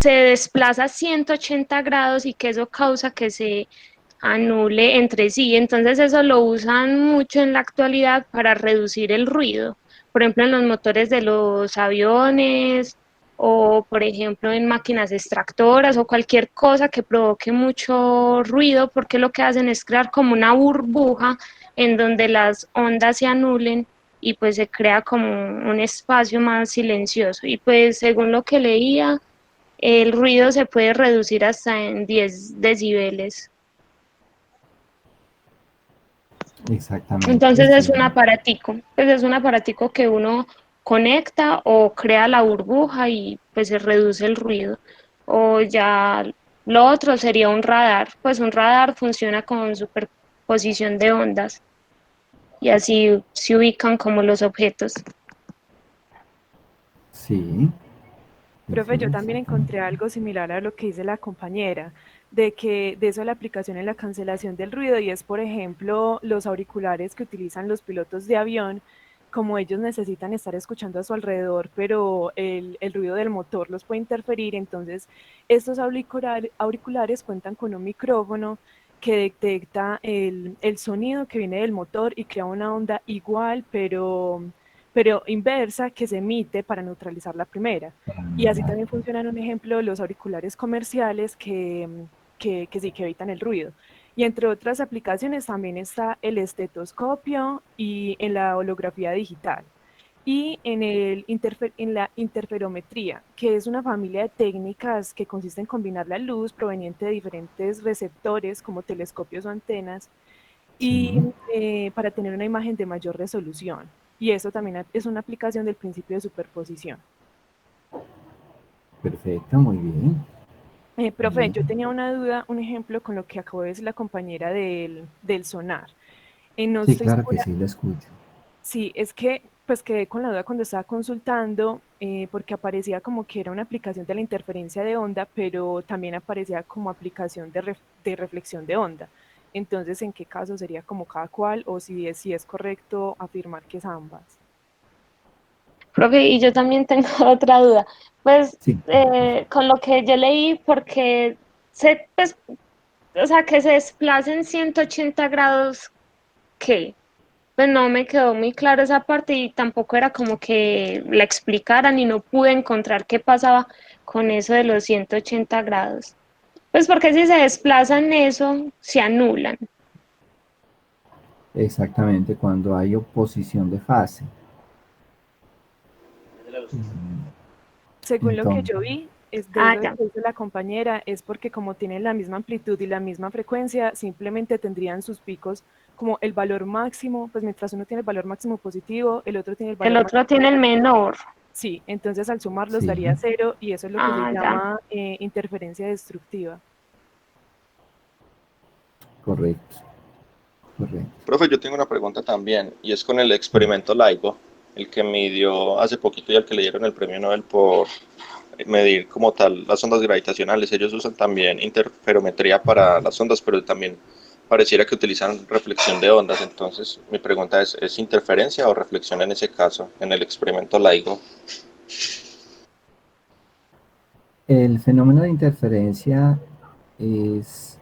se desplaza 180 grados y que eso causa que se anule entre sí. Entonces eso lo usan mucho en la actualidad para reducir el ruido. Por ejemplo, en los motores de los aviones o, por ejemplo, en máquinas extractoras o cualquier cosa que provoque mucho ruido, porque lo que hacen es crear como una burbuja en donde las ondas se anulen y pues se crea como un espacio más silencioso. Y pues según lo que leía, el ruido se puede reducir hasta en 10 decibeles. Exactamente, Entonces es sí. un aparatico, pues es un aparatico que uno conecta o crea la burbuja y pues se reduce el ruido. O ya lo otro sería un radar, pues un radar funciona con superposición de ondas y así se ubican como los objetos. Sí, Profe, yo también exactamente. encontré algo similar a lo que dice la compañera, de que de eso la aplicación en la cancelación del ruido, y es, por ejemplo, los auriculares que utilizan los pilotos de avión, como ellos necesitan estar escuchando a su alrededor, pero el ruido del motor los puede interferir, entonces estos auriculares cuentan con un micrófono que detecta el sonido que viene del motor y crea una onda igual, pero inversa, que se emite para neutralizar la primera. Y así también funcionan, un ejemplo, los auriculares comerciales que sí, que evitan el ruido. Y entre otras aplicaciones también está el estetoscopio y en la holografía digital. Y en la interferometría, que es una familia de técnicas que consiste en combinar la luz proveniente de diferentes receptores como telescopios o antenas y Sí, para tener una imagen de mayor resolución. Y eso también es una aplicación del principio de superposición. perfecto, muy bien. Profe, Bien. yo tenía una duda, un ejemplo con lo que acabo de decir la compañera del sonar. No Sí, estoy claro que segura, sí, la escucho. sí, es que pues quedé con la duda cuando estaba consultando, porque aparecía como que era una aplicación de la interferencia de onda, pero también aparecía como aplicación de reflexión de onda. Entonces, ¿en qué caso sería como cada cual o si es correcto afirmar que es ambas? Profe, y yo también tengo otra duda. Pues Sí, con lo que yo leí, porque pues, o sea, que se desplacen 180 grados, ¿qué? Pues no me quedó muy claro esa parte y tampoco era como que la explicaran y no pude encontrar qué pasaba con eso de los 180 grados. Pues porque si se desplazan eso, se anulan. exactamente, cuando hay oposición de fase. Según lo que Entonces, yo vi, es de Ah, eso ya. que dice la compañera, es porque como tienen la misma amplitud y la misma frecuencia, simplemente tendrían sus picos como el valor máximo, pues mientras uno tiene el valor máximo positivo, el otro tiene el El valor otro máximo tiene el negativo. menor. Sí, entonces al sumarlos sí, daría cero y eso es lo que se Ah, ya. llama interferencia destructiva. correcto, correcto. Profe, yo tengo una pregunta también, y es con el experimento LIGO, el que midió hace poquito y al que le dieron el premio Nobel por medir como tal las ondas gravitacionales. Ellos usan también interferometría para las ondas, pero también pareciera que utilizan reflexión de ondas. Entonces, mi pregunta ¿es interferencia o reflexión en ese caso, en el experimento LIGO? El fenómeno de interferencia es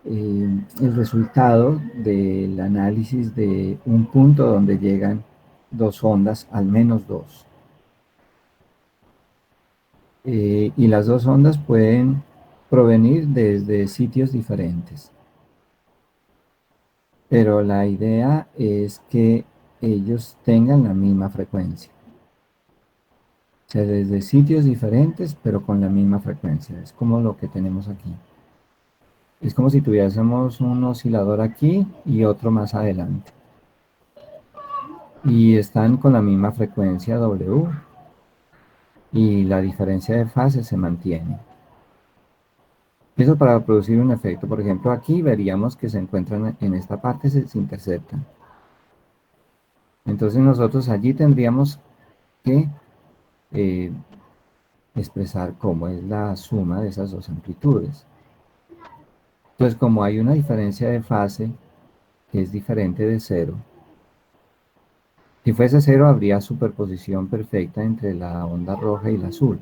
el resultado del análisis de un punto donde llegan dos ondas, al menos dos. Y las dos ondas pueden provenir desde sitios diferentes. Pero la idea es que ellos tengan la misma frecuencia. O sea, desde sitios diferentes, pero con la misma frecuencia. Es como lo que tenemos aquí. Es como si tuviésemos un oscilador aquí y otro más adelante. Y están con la misma frecuencia W y la diferencia de fase se mantiene. Eso para producir un efecto. Por ejemplo, aquí veríamos que se encuentran en esta parte, se interceptan. Entonces nosotros allí tendríamos que eh, expresar cómo es la suma de esas dos amplitudes. Entonces, como hay una diferencia de fase que es diferente de cero, si fuese cero habría superposición perfecta entre la onda roja y la azul.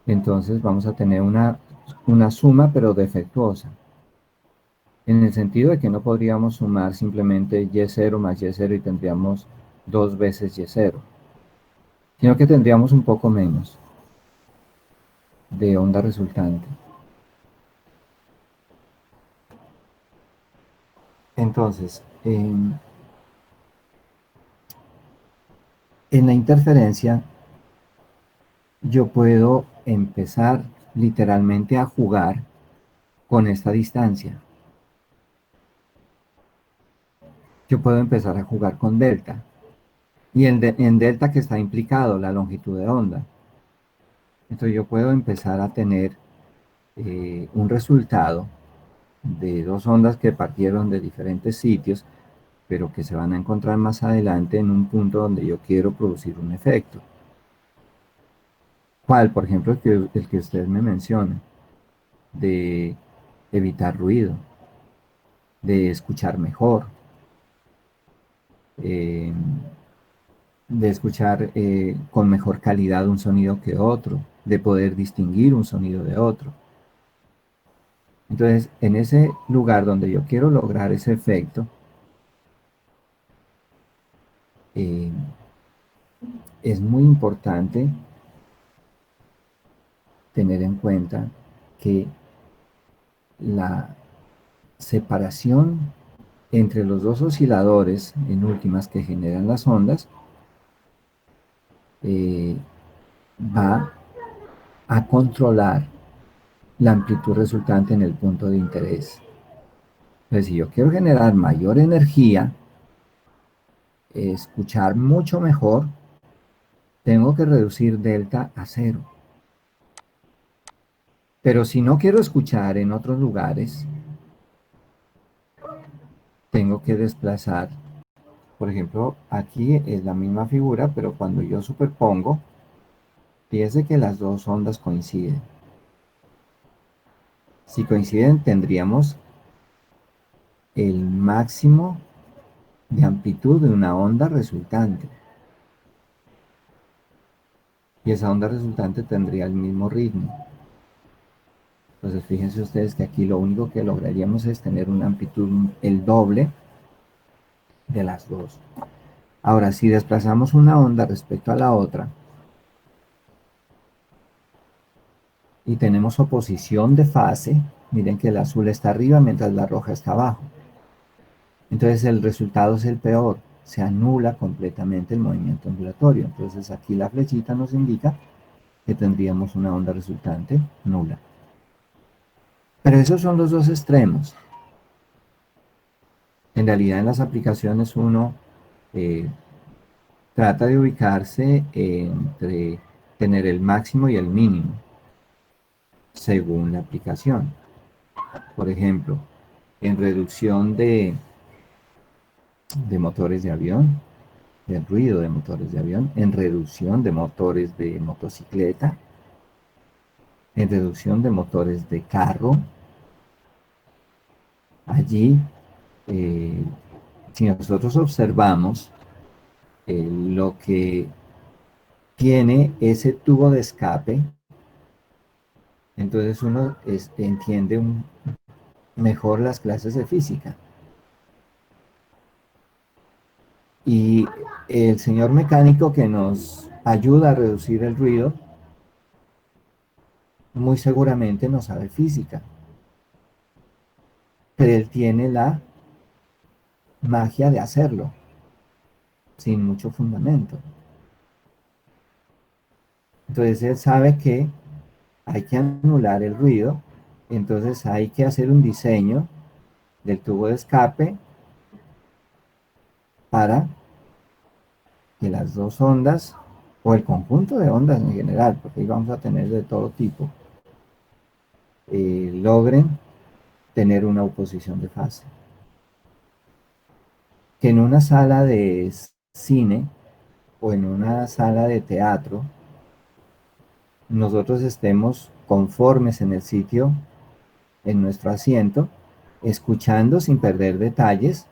entonces vamos a tener una suma pero defectuosa, en el sentido de que no podríamos sumar simplemente y0 más y0 y tendríamos 2 veces y0, sino que tendríamos un poco menos de onda resultante. Entonces, en la interferencia yo puedo empezar literalmente a jugar con esta distancia. Yo puedo empezar a jugar con delta. Y en delta que está implicado la longitud de onda. Entonces yo puedo empezar a tener un resultado de dos ondas que partieron de diferentes sitios, pero que se van a encontrar más adelante en un punto donde yo quiero producir un efecto. ¿Cuál? Por ejemplo, el que usted me menciona, de evitar ruido, de escuchar mejor, eh, de escuchar con mejor calidad un sonido que otro, de poder distinguir un sonido de otro. Entonces, en ese lugar donde yo quiero lograr ese efecto, eh, es muy importante tener en cuenta que la separación entre los dos osciladores, en últimas, que generan las ondas, va a controlar la amplitud resultante en el punto de interés. Entonces, si yo quiero generar mayor energía, escuchar mucho mejor, tengo que reducir delta a 0. Pero si no quiero escuchar en otros lugares, tengo que desplazar. Por ejemplo, aquí es la misma figura, pero cuando yo superpongo, fíjese que las dos ondas coinciden. Si coinciden, tendríamos el máximo de amplitud de una onda resultante. Y esa onda resultante tendría el mismo ritmo. Entonces fíjense ustedes que aquí lo único que lograríamos es tener una amplitud el doble de las dos. Ahora, si desplazamos una onda respecto a la otra y tenemos oposición de fase, miren que el azul está arriba mientras la roja está abajo. Entonces el resultado es el peor, se anula completamente el movimiento ondulatorio. Entonces aquí la flechita nos indica que tendríamos una onda resultante nula. Pero esos son los dos extremos. En realidad en las aplicaciones uno trata de ubicarse entre tener el máximo y el mínimo, según la aplicación. Por ejemplo, en reducción de motores de avión, del ruido de motores de avión, en reducción de motores de motocicleta, en reducción de motores de carro. Allí, si nosotros observamos lo que tiene ese tubo de escape, entonces uno entiende mejor las clases de física. Y el señor mecánico que nos ayuda a reducir el ruido, muy seguramente no sabe física, pero él tiene la magia de hacerlo, sin mucho fundamento. Entonces él sabe que hay que anular el ruido, entonces hay que hacer un diseño del tubo de escape para que las dos ondas, o el conjunto de ondas en general, porque ahí vamos a tener de todo tipo, logren tener una oposición de fase. Que en una sala de cine o en una sala de teatro nosotros estemos conformes en el sitio, en nuestro asiento, escuchando sin perder detalles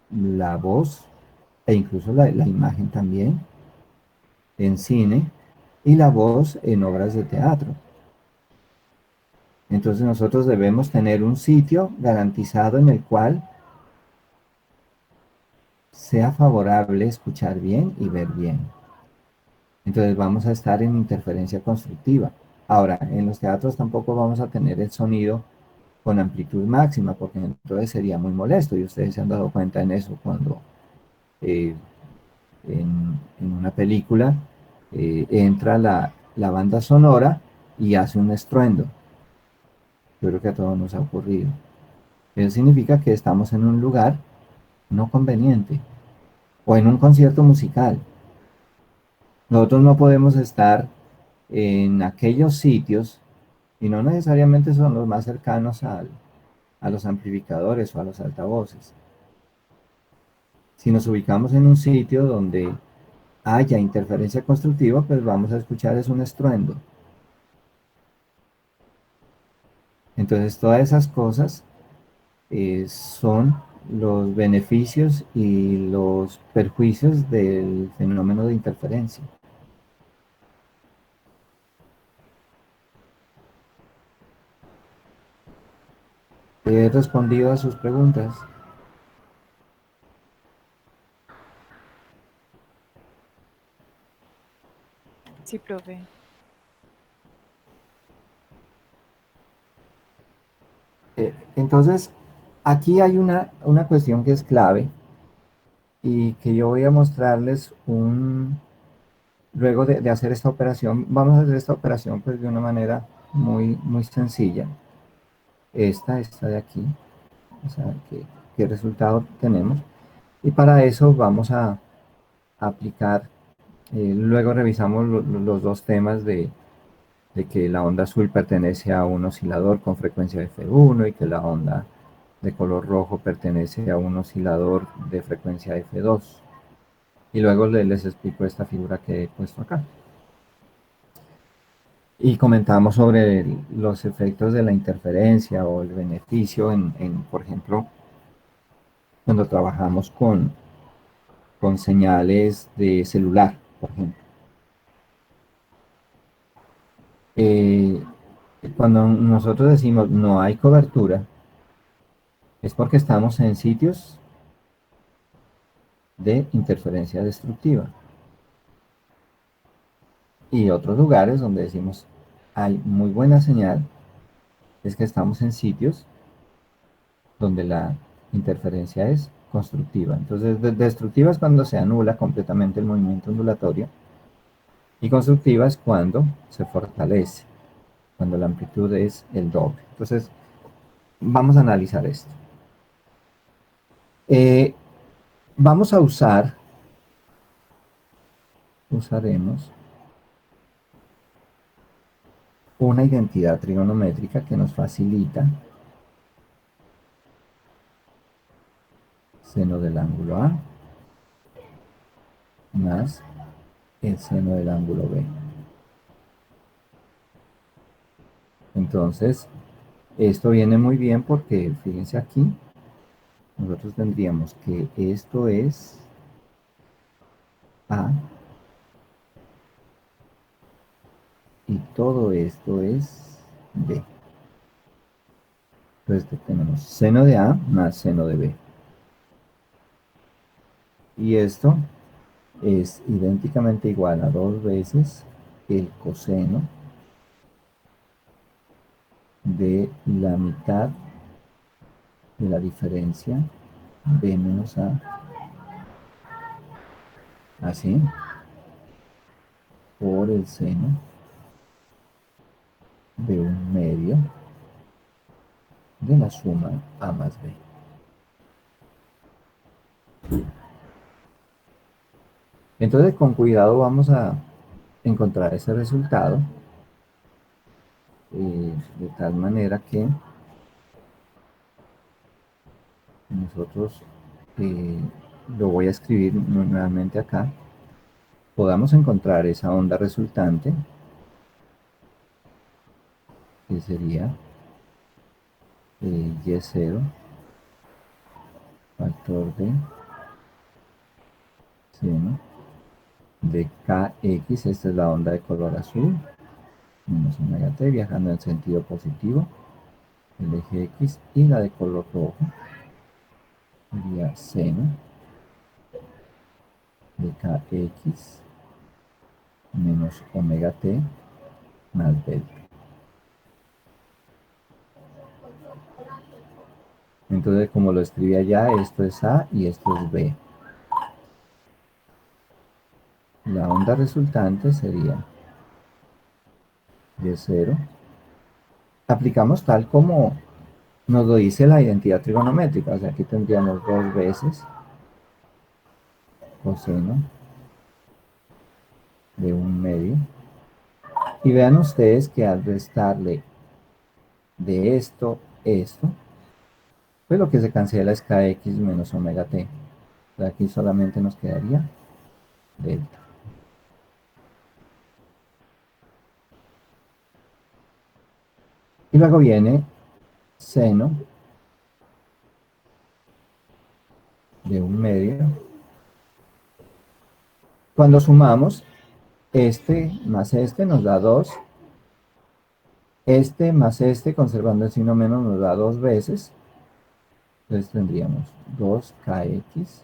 la voz e incluso la imagen también. En cine y la voz en obras de teatro. Entonces nosotros debemos tener un sitio garantizado en el cual sea favorable escuchar bien y ver bien. Entonces vamos a estar en interferencia constructiva. Ahora, en los teatros tampoco vamos a tener el sonido con amplitud máxima, porque entonces sería muy molesto, y ustedes se han dado cuenta en eso cuando eh, en una película entra la banda sonora y hace un estruendo. Yo creo que a todos nos ha ocurrido. Eso significa que estamos en un lugar no conveniente, o en un concierto musical. Nosotros no podemos estar en aquellos sitios, y no necesariamente son los más cercanos a los amplificadores o a los altavoces. Si nos ubicamos en un sitio donde haya interferencia constructiva, pues vamos a escuchar es un estruendo. Entonces todas esas cosas son los beneficios y los perjuicios del fenómeno de interferencia. He respondido a sus preguntas. Sí, profe. Entonces, aquí hay una cuestión que es clave y que yo voy a mostrarles luego de hacer esta operación. Vamos a hacer esta operación pues de una manera muy sencilla. Esta de aquí, o sea, qué resultado tenemos. Y para eso vamos a aplicar, luego revisamos los dos temas de que la onda azul pertenece a un oscilador con frecuencia F1 y que la onda de color rojo pertenece a un oscilador de frecuencia F2. Y luego les explico esta figura que he puesto acá. Y comentamos sobre los efectos de la interferencia o el beneficio por ejemplo, cuando trabajamos con señales de celular, por ejemplo. Eh, Cuando nosotros decimos no hay cobertura, es porque estamos en sitios de interferencia destructiva. Y otros lugares donde decimos hay muy buena señal, es que estamos en sitios donde la interferencia es constructiva. Entonces, destructiva es cuando se anula completamente el movimiento ondulatorio y constructiva es cuando se fortalece, cuando la amplitud es el doble. Entonces, vamos a analizar esto. Eh, vamos a usaremos una identidad trigonométrica que nos facilita seno del ángulo A más el seno del ángulo B. Entonces, esto viene muy bien porque, fíjense aquí, nosotros tendríamos que esto es A y todo esto es B. Entonces tenemos seno de A más seno de B. Y esto es idénticamente igual a 2 veces el coseno de la mitad de la diferencia B menos A, así, por el seno de 1/2 de la suma A más B. Entonces, con cuidado vamos a encontrar ese resultado de tal manera que nosotros, lo voy a escribir nuevamente acá, podamos encontrar esa onda resultante, que sería Y0 factor de seno de Kx, esta es la onda de color azul, menos omega t, viajando en sentido positivo, el eje X, y la de color rojo sería seno de Kx menos omega t más delta. Entonces, como lo escribí allá, esto es A y esto es B. La onda resultante sería Y0. Aplicamos tal como nos lo dice la identidad trigonométrica. O sea, aquí tendríamos 2 veces coseno de 1/2. Y vean ustedes que al restarle de esto, pues lo que se cancela es kx menos omega t. Aquí solamente nos quedaría delta. Y luego viene seno de 1/2. Cuando sumamos, este más este nos da 2. Este más este, conservando el signo menos, nos da 2 veces. Entonces tendríamos 2kx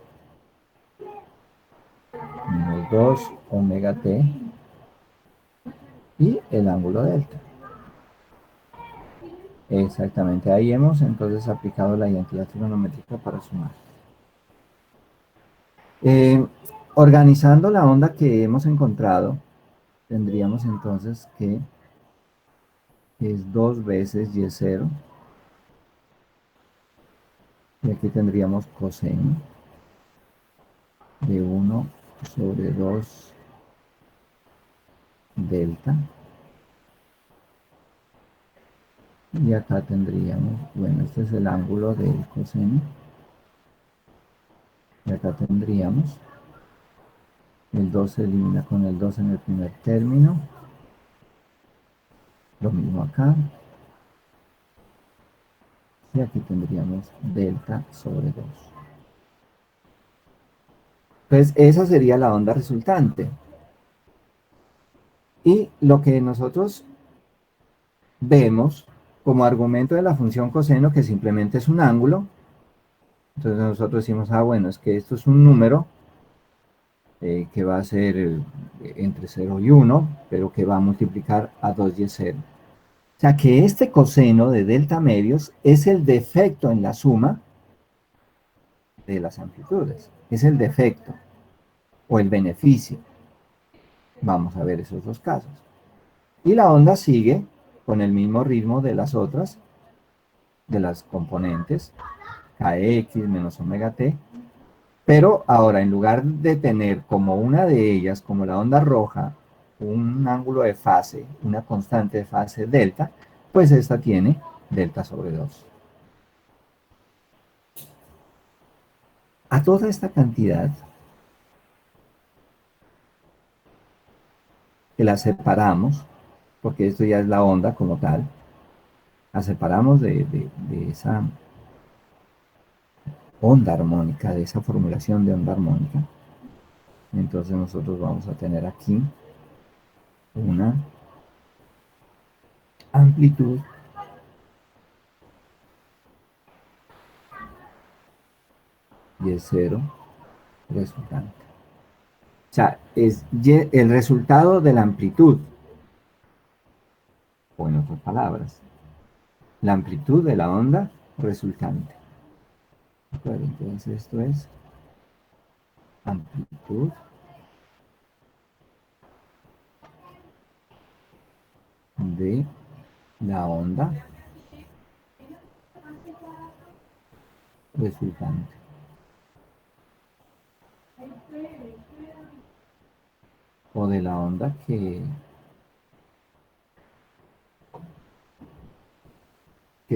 menos 2 omega t y el ángulo delta. Exactamente, ahí hemos entonces aplicado la identidad trigonométrica para sumar. Organizando la onda que hemos encontrado, tendríamos entonces que es 2 veces y0. Y aquí tendríamos coseno de 1 sobre 2 delta. Y acá tendríamos, bueno, este es el ángulo del coseno. Y acá tendríamos, el 2 se elimina con el 2 en el primer término. Lo mismo acá. Y aquí tendríamos delta sobre 2. Pues esa sería la onda resultante. Y lo que nosotros vemos como argumento de la función coseno, que simplemente es un ángulo, entonces nosotros decimos, bueno, es que esto es un número que va a ser entre 0 y 1, pero que va a multiplicar a 2 y 0. O sea que este coseno de delta medios es el defecto en la suma de las amplitudes. Es el defecto o el beneficio. Vamos a ver esos dos casos. Y la onda sigue con el mismo ritmo de las otras, de las componentes, kx menos omega t, pero ahora en lugar de tener como una de ellas, como la onda roja, un ángulo de fase, una constante de fase delta, pues esta tiene delta sobre 2. A toda esta cantidad, que la separamos, porque esto ya es la onda como tal, la separamos de esa onda armónica, de esa formulación de onda armónica. Entonces nosotros vamos a tener aquí una amplitud y es 0 resultante. O sea, es el resultado de la amplitud, o en otras palabras, la amplitud de la onda resultante. Entonces esto es amplitud de la onda resultante. O de la onda que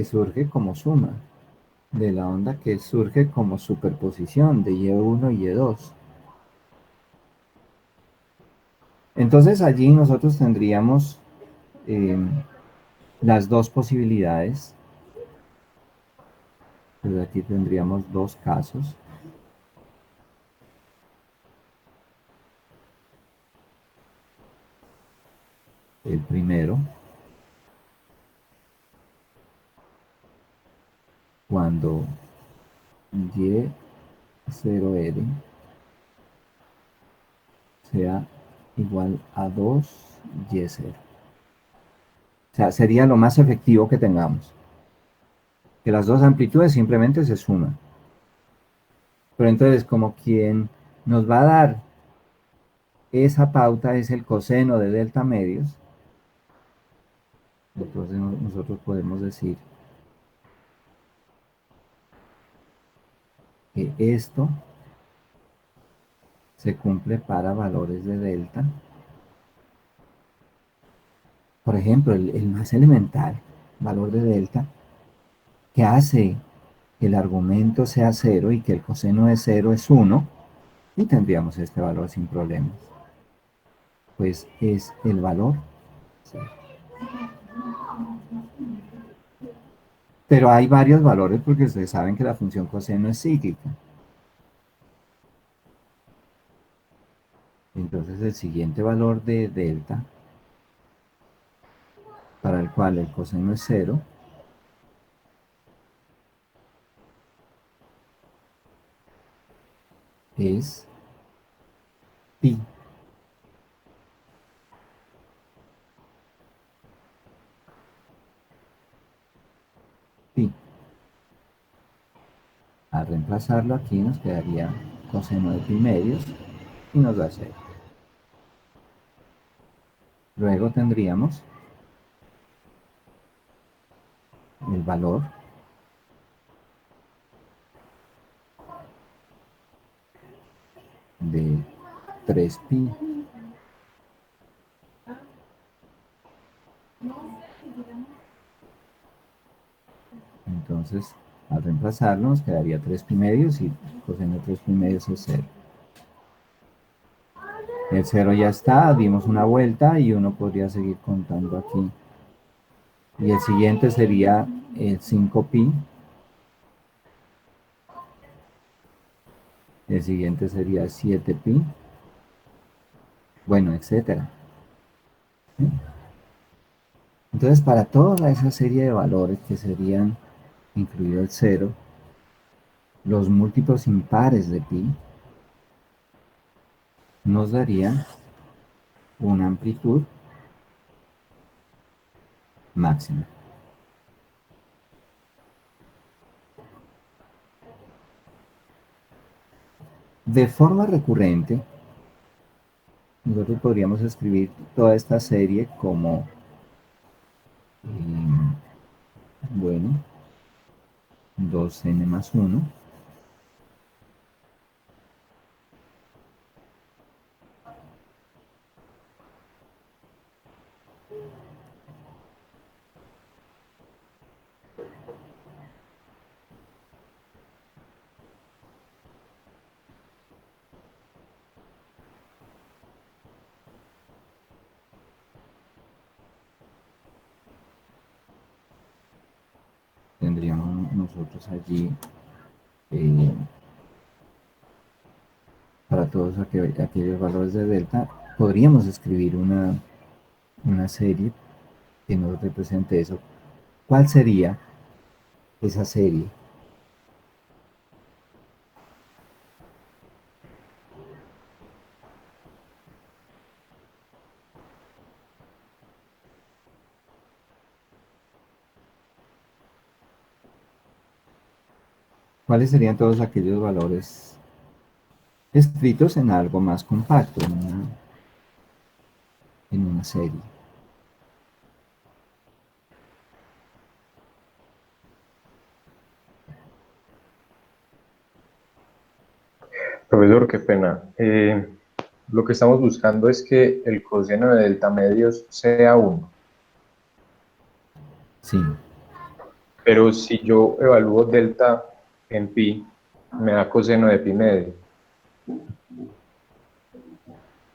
surge como suma, de la onda que surge como superposición de Y1 y Y2. Entonces allí nosotros tendríamos las dos posibilidades. Pues aquí tendríamos dos casos. el primero, cuando y0l sea igual a 2y0. O sea, sería lo más efectivo que tengamos. Que las dos amplitudes simplemente se suman. Pero entonces, como quien nos va a dar esa pauta es el coseno de delta medios, entonces nosotros podemos decir que esto se cumple para valores de delta. Por ejemplo, el más elemental, valor de delta, que hace que el argumento sea 0 y que el coseno de 0 es 1, y tendríamos este valor sin problemas. Pues es el valor 0. Pero hay varios valores porque ustedes saben que la función coseno es cíclica. Entonces el siguiente valor de delta, para el cual el coseno es 0, es pi. Pi. Al reemplazarlo aquí nos quedaría coseno de pi medios y nos da 0. Luego tendríamos el valor de 3pi. Entonces, al reemplazarlo nos quedaría 3pi medios y coseno de 3pi medios es 0. El 0 ya está, dimos una vuelta y uno podría seguir contando aquí. Y el siguiente sería el 5pi. El siguiente sería 7pi. Bueno, etcétera. ¿Sí? Entonces, para toda esa serie de valores que serían, incluido el 0, los múltiplos impares de pi nos darían una amplitud máxima. De forma recurrente, nosotros podríamos escribir toda esta serie como, bueno, 2n más 1 tendríamos nosotros allí para todos aquellos valores de delta, podríamos escribir una serie que nos represente eso. ¿Cuál sería esa serie? ¿Cuáles serían todos aquellos valores escritos en algo más compacto, en una serie? Profesor, qué pena. Lo que estamos buscando es que el coseno de delta medios sea 1. Sí. Pero si yo evalúo delta en pi, me da coseno de pi medio,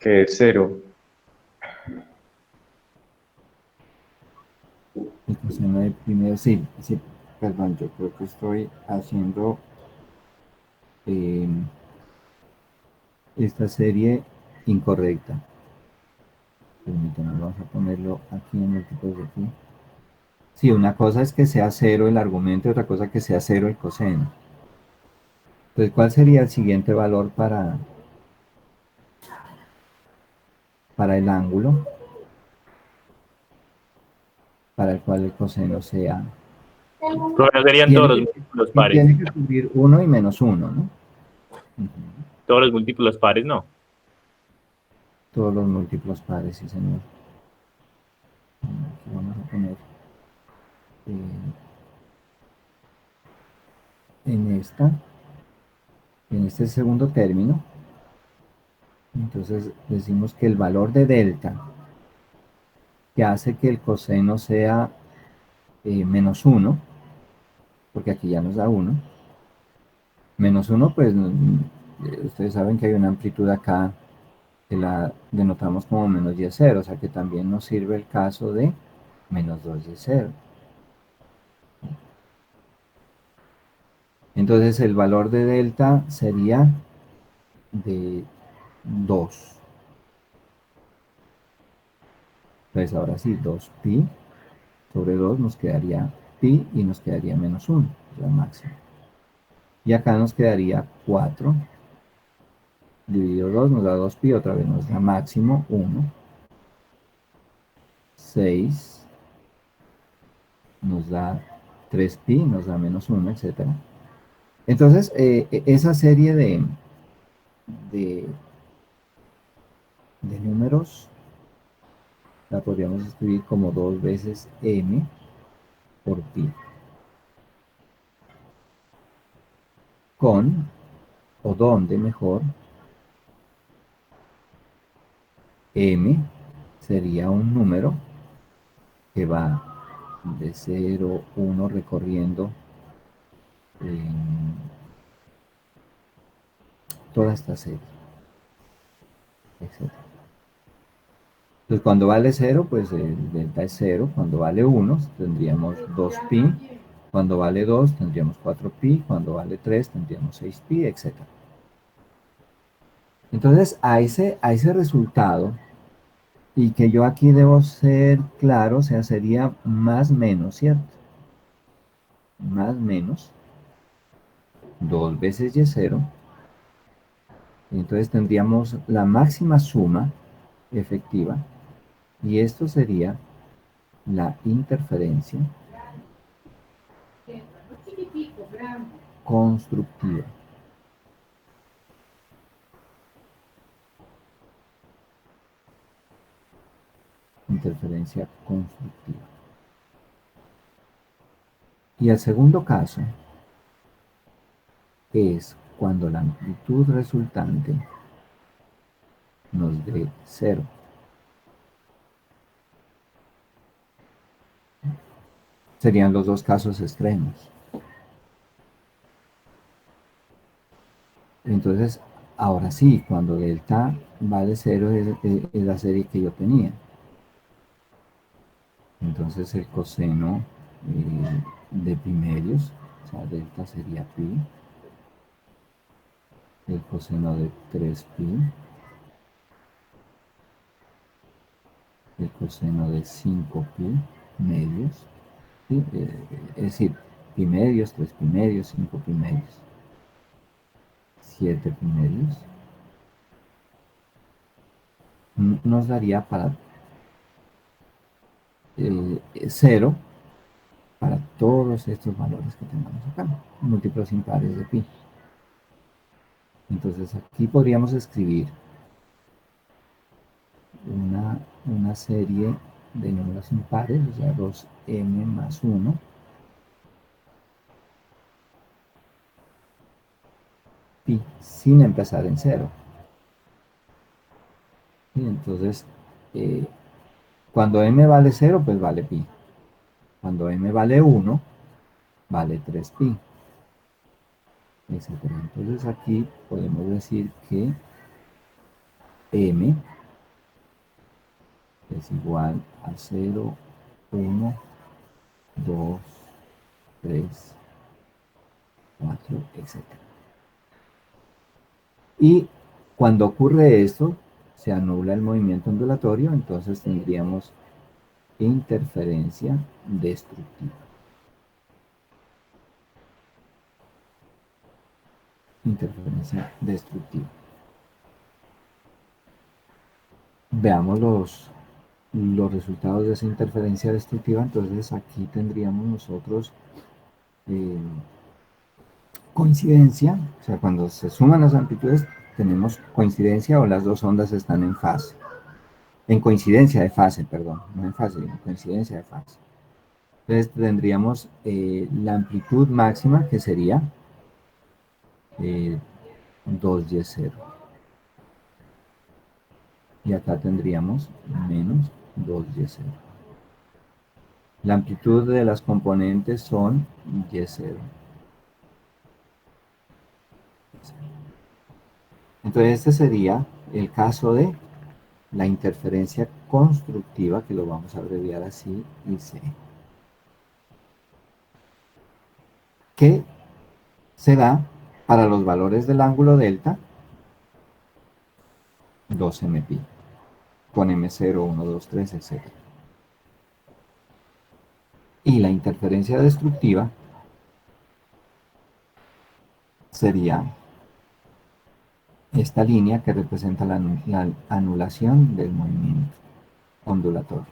que es 0. El coseno de primero, sí, sí, perdón, yo creo que estoy haciendo esta serie incorrecta. Permítanme, vamos a ponerlo aquí en múltiplos de pi. Sí, una cosa es que sea cero el argumento y otra cosa que sea cero el coseno. Entonces, ¿cuál sería el siguiente valor para el ángulo para el cual el coseno sea? Pero no serían Tiene todos los que, múltiplos pares. tiene que cubrir 1 y menos 1, ¿no? Ujú. Todos los múltiplos pares, no. Todos los múltiplos pares, sí, señor. Aquí vamos a poner en este segundo término. Entonces decimos que el valor de delta, que hace que el coseno sea menos 1, porque aquí ya nos da 1. Menos 1, pues ustedes saben que hay una amplitud acá que la denotamos como menos y 0, o sea que también nos sirve el caso de menos 2 y 0. Entonces el valor de delta sería de 2. Entonces ahora sí, 2pi sobre 2 nos quedaría pi y nos quedaría menos 1, la máxima. Y acá nos quedaría 4 dividido 2 nos da 2pi, otra vez nos da máximo 1. 6 nos da 3pi, nos da menos 1, etc. Entonces, esa serie de, de números la podríamos escribir como 2 veces m por pi. Con, o donde mejor, m sería un número que va de 0, 1 recorriendo toda esta serie, etc. Entonces cuando vale 0, pues el delta es 0. Cuando vale 1, tendríamos 2pi. Cuando vale 2, tendríamos 4pi. Cuando vale 3, tendríamos 6pi, etc. Entonces a ese resultado, y que yo aquí debo ser claro, o sea, sería más menos, ¿cierto? Más menos 2 veces y0. Entonces tendríamos la máxima suma efectiva, y esto sería la interferencia constructiva. Interferencia constructiva. Y el segundo caso es cuando la amplitud resultante nos dé 0. Serían los dos casos extremos. Entonces, ahora sí, cuando delta vale 0 es la serie que yo tenía. Entonces el coseno de pi medios, o sea, delta sería pi. El coseno de 3pi. El coseno de 5pi medios. ¿Sí? Es decir, pi medios, 3pi medios, 5pi medios. 7 pi medios, nos daría para 0 para todos estos valores que tengamos acá, múltiplos impares de pi. Entonces aquí podríamos escribir una serie de números impares, o sea, 2m más 1, pi, sin empezar en 0. Y entonces, cuando m vale 0, pues vale pi. Cuando m vale 1, vale 3pi, etc. Entonces aquí podemos decir que m es igual a 0, 1, 2, 3, 4, etc. Y cuando ocurre esto, se anula el movimiento ondulatorio, entonces tendríamos interferencia destructiva. Interferencia destructiva. Veamos los resultados de esa interferencia destructiva. Entonces aquí tendríamos nosotros coincidencia, o sea, cuando se suman las amplitudes tenemos coincidencia o las dos ondas están en fase. En coincidencia de fase, perdón, no en fase, en coincidencia de fase. Entonces tendríamos la amplitud máxima, que sería 2y0. Y acá tendríamos menos 2y0. La amplitud de las componentes son y0. Entonces este sería el caso de la interferencia constructiva, que lo vamos a abreviar así, IC. Que se da para los valores del ángulo delta 2mπ, con M0, 1, 2, 3, etc. Y la interferencia destructiva sería esta línea que representa la anulación del movimiento ondulatorio.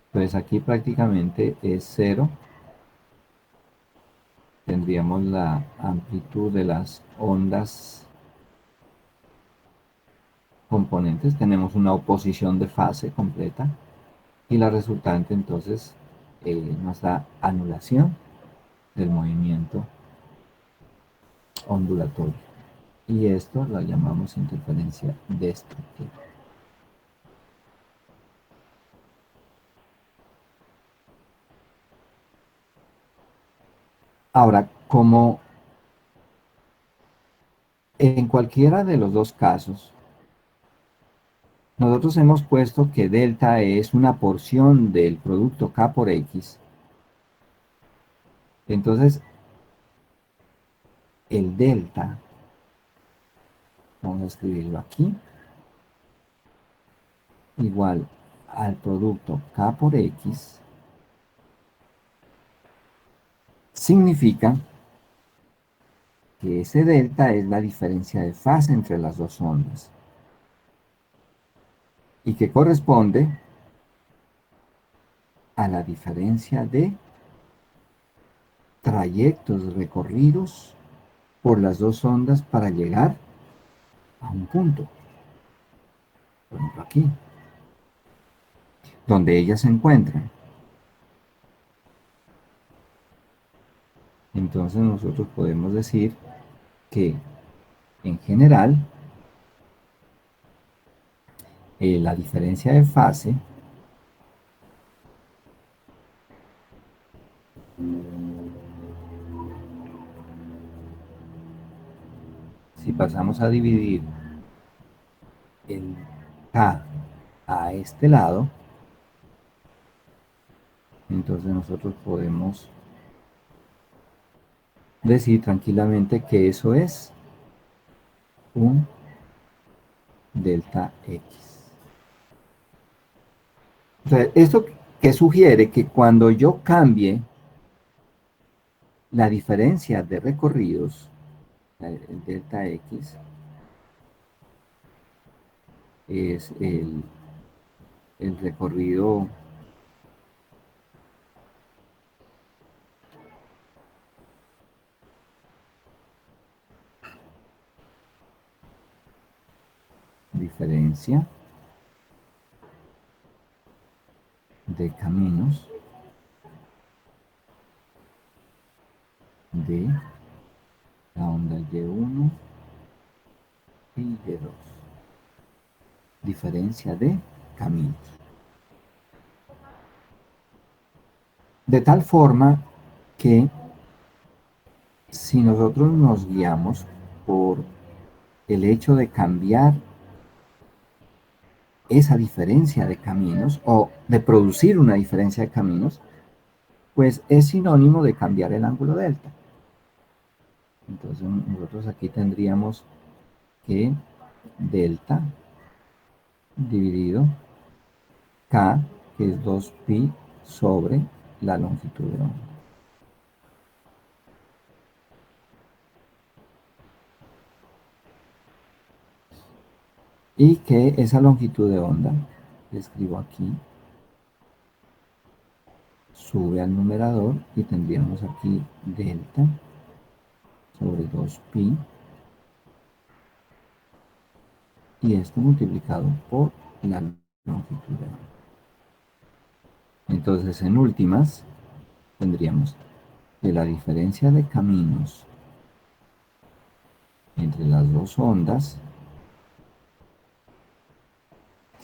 Entonces aquí prácticamente es 0. Tendríamos la amplitud de las ondas componentes. Tenemos una oposición de fase completa. Y la resultante entonces nos da anulación del movimiento ondulatorio. Y esto lo llamamos interferencia destructiva. Ahora, como en cualquiera de los dos casos, nosotros hemos puesto que delta es una porción del producto K por X. Entonces, el delta, vamos a escribirlo aquí, igual al producto K por X, significa que ese delta es la diferencia de fase entre las dos ondas y que corresponde a la diferencia de trayectos recorridos por las dos ondas para llegar a un punto. Por ejemplo aquí, donde ellas se encuentran. Entonces nosotros podemos decir que en general la diferencia de fase si pasamos a dividir el K a este lado, entonces nosotros podemos decir tranquilamente que eso es un delta X. Entonces, esto que sugiere que cuando yo cambie la diferencia de recorridos, el delta X, es el recorrido diferencia de caminos de la onda Y1 y Y2. Diferencia de caminos. De tal forma que si nosotros nos guiamos por el hecho de cambiar esa diferencia de caminos o de producir una diferencia de caminos, pues es sinónimo de cambiar el ángulo delta. Entonces nosotros aquí tendríamos que delta dividido K, que es 2pi sobre la longitud de onda. Y que esa longitud de onda, que escribo aquí, sube al numerador y tendríamos aquí delta sobre 2pi y esto multiplicado por la longitud de onda. Entonces, en últimas, tendríamos que la diferencia de caminos entre las dos ondas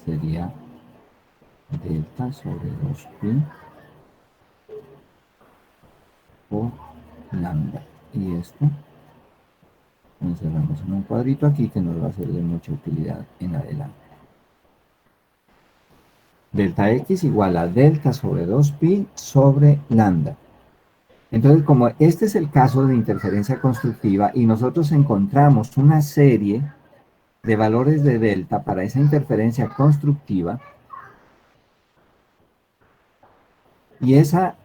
sería delta sobre 2pi por lambda. Y esto lo encerramos en un cuadrito aquí que nos va a ser de mucha utilidad en adelante. Delta x igual a delta sobre 2pi sobre lambda. Entonces, como este es el caso de interferencia constructiva y nosotros encontramos una serie de valores de delta para esa interferencia constructiva, y esa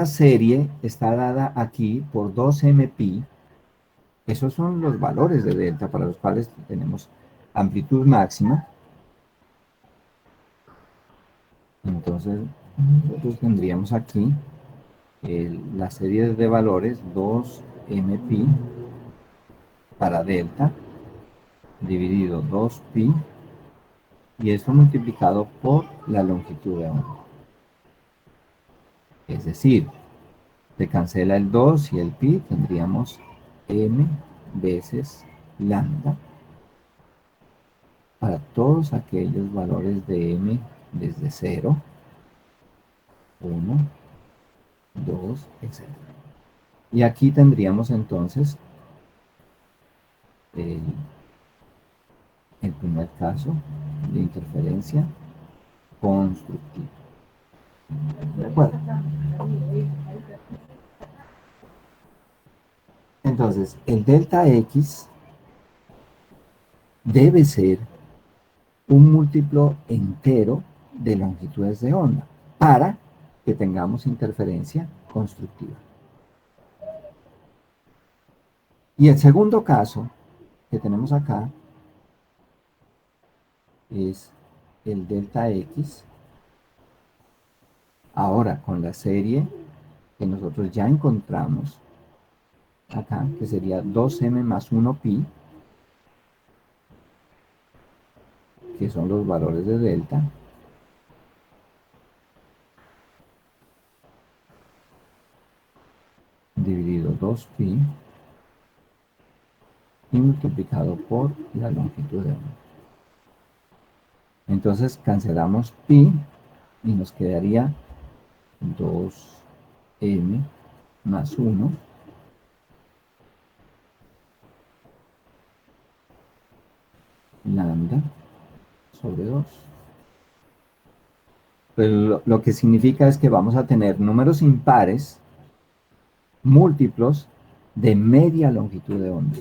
serie está dada aquí por 2mpi, esos son los valores de delta para los cuales tenemos amplitud máxima. Entonces, nosotros tendríamos aquí la serie de valores 2mpi para delta dividido 2pi y esto multiplicado por la longitud de onda. Es decir, se cancela el 2 y el pi, tendríamos m veces lambda para todos aquellos valores de m desde 0, 1, 2, etc. Y aquí tendríamos entonces el primer caso de interferencia constructiva. ¿De acuerdo? Entonces, el delta x debe ser un múltiplo entero de longitudes de onda para que tengamos interferencia constructiva. Y el segundo caso que tenemos acá es el delta x, ahora con la serie que nosotros ya encontramos acá, que sería 2m más 1pi, que son los valores de delta, dividido 2pi y multiplicado por la longitud de onda. Entonces cancelamos pi y nos quedaría 2m más 1 lambda sobre 2. Pues lo que significa es que vamos a tener números impares múltiplos de media longitud de onda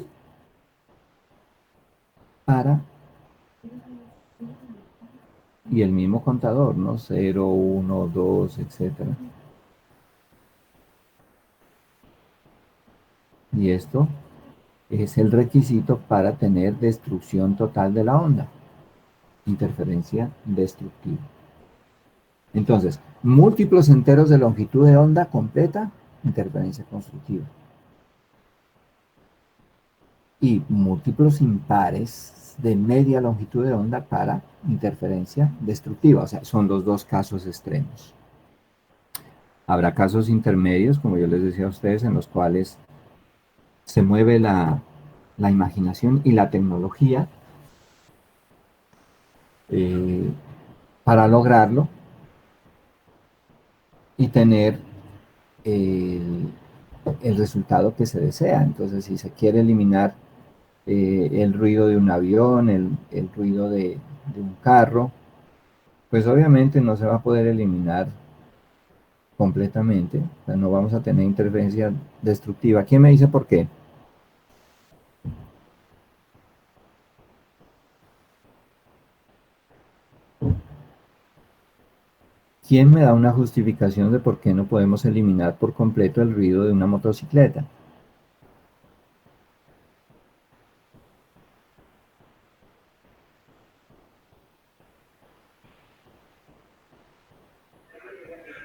para, y el mismo contador, ¿no? 0, 1, 2, etc. Y esto es el requisito para tener destrucción total de la onda, interferencia destructiva. Entonces, múltiplos enteros de longitud de onda completa, interferencia constructiva. Y múltiplos impares de media longitud de onda para interferencia destructiva. O sea, son los dos casos extremos. Habrá casos intermedios, como yo les decía a ustedes, en los cuales se mueve la imaginación y la tecnología para lograrlo y tener el resultado que se desea. Entonces, si se quiere eliminar el ruido de un avión, el ruido de un carro, pues obviamente no se va a poder eliminar completamente, o sea, no vamos a tener interferencia destructiva. ¿Quién me dice por qué? ¿Quién me da una justificación de por qué no podemos eliminar por completo el ruido de una motocicleta?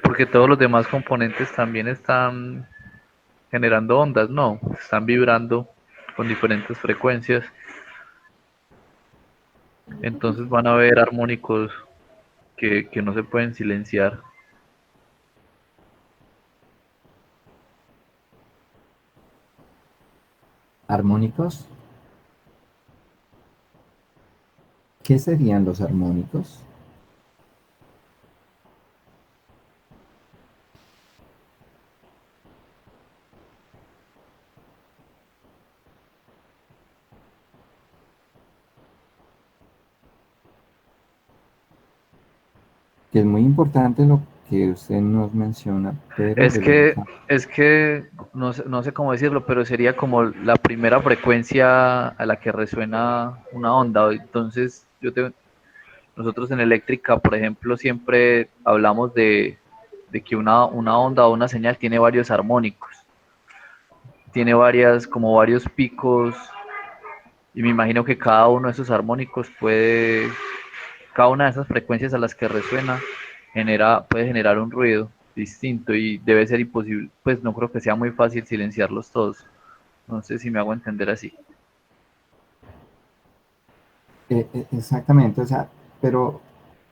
Porque todos los demás componentes también están generando ondas, ¿no? Están vibrando con diferentes frecuencias. Entonces van a haber armónicos que no se pueden silenciar. ¿Armónicos? ¿Qué serían los armónicos? Que es muy importante lo que usted nos menciona, pero Es debemos... que, es que no sé cómo decirlo, pero sería como la primera frecuencia a la que resuena una onda. Entonces, nosotros en eléctrica, por ejemplo, siempre hablamos de que una onda o una señal tiene varios armónicos, tiene como varios picos, y me imagino que cada uno de esos armónicos cada una de esas frecuencias a las que resuena puede generar un ruido distinto y debe ser imposible, pues no creo que sea muy fácil silenciarlos todos. No sé si me hago entender así. Exactamente, o sea, pero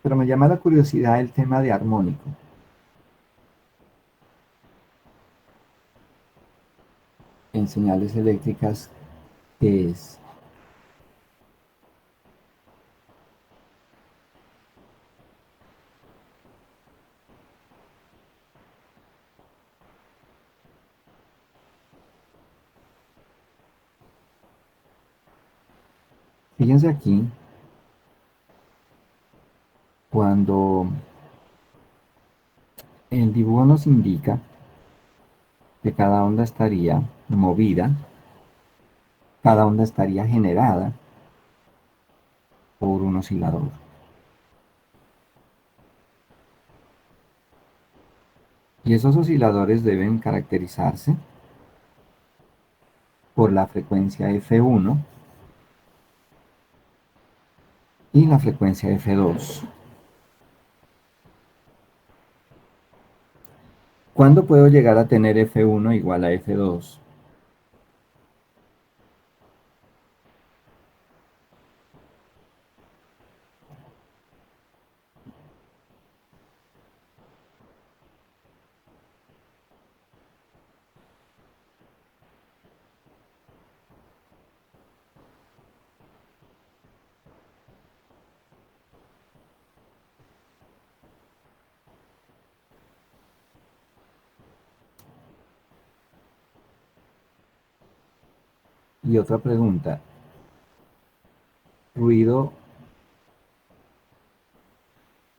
me llama la curiosidad el tema de armónico. En señales eléctricas, ¿qué es? Fíjense aquí, cuando el dibujo nos indica que cada onda estaría movida, cada onda estaría generada por un oscilador. Y esos osciladores deben caracterizarse por la frecuencia F1 y la frecuencia F2. ¿Cuándo puedo llegar a tener F1 igual a F2? Y otra pregunta, ¿ruido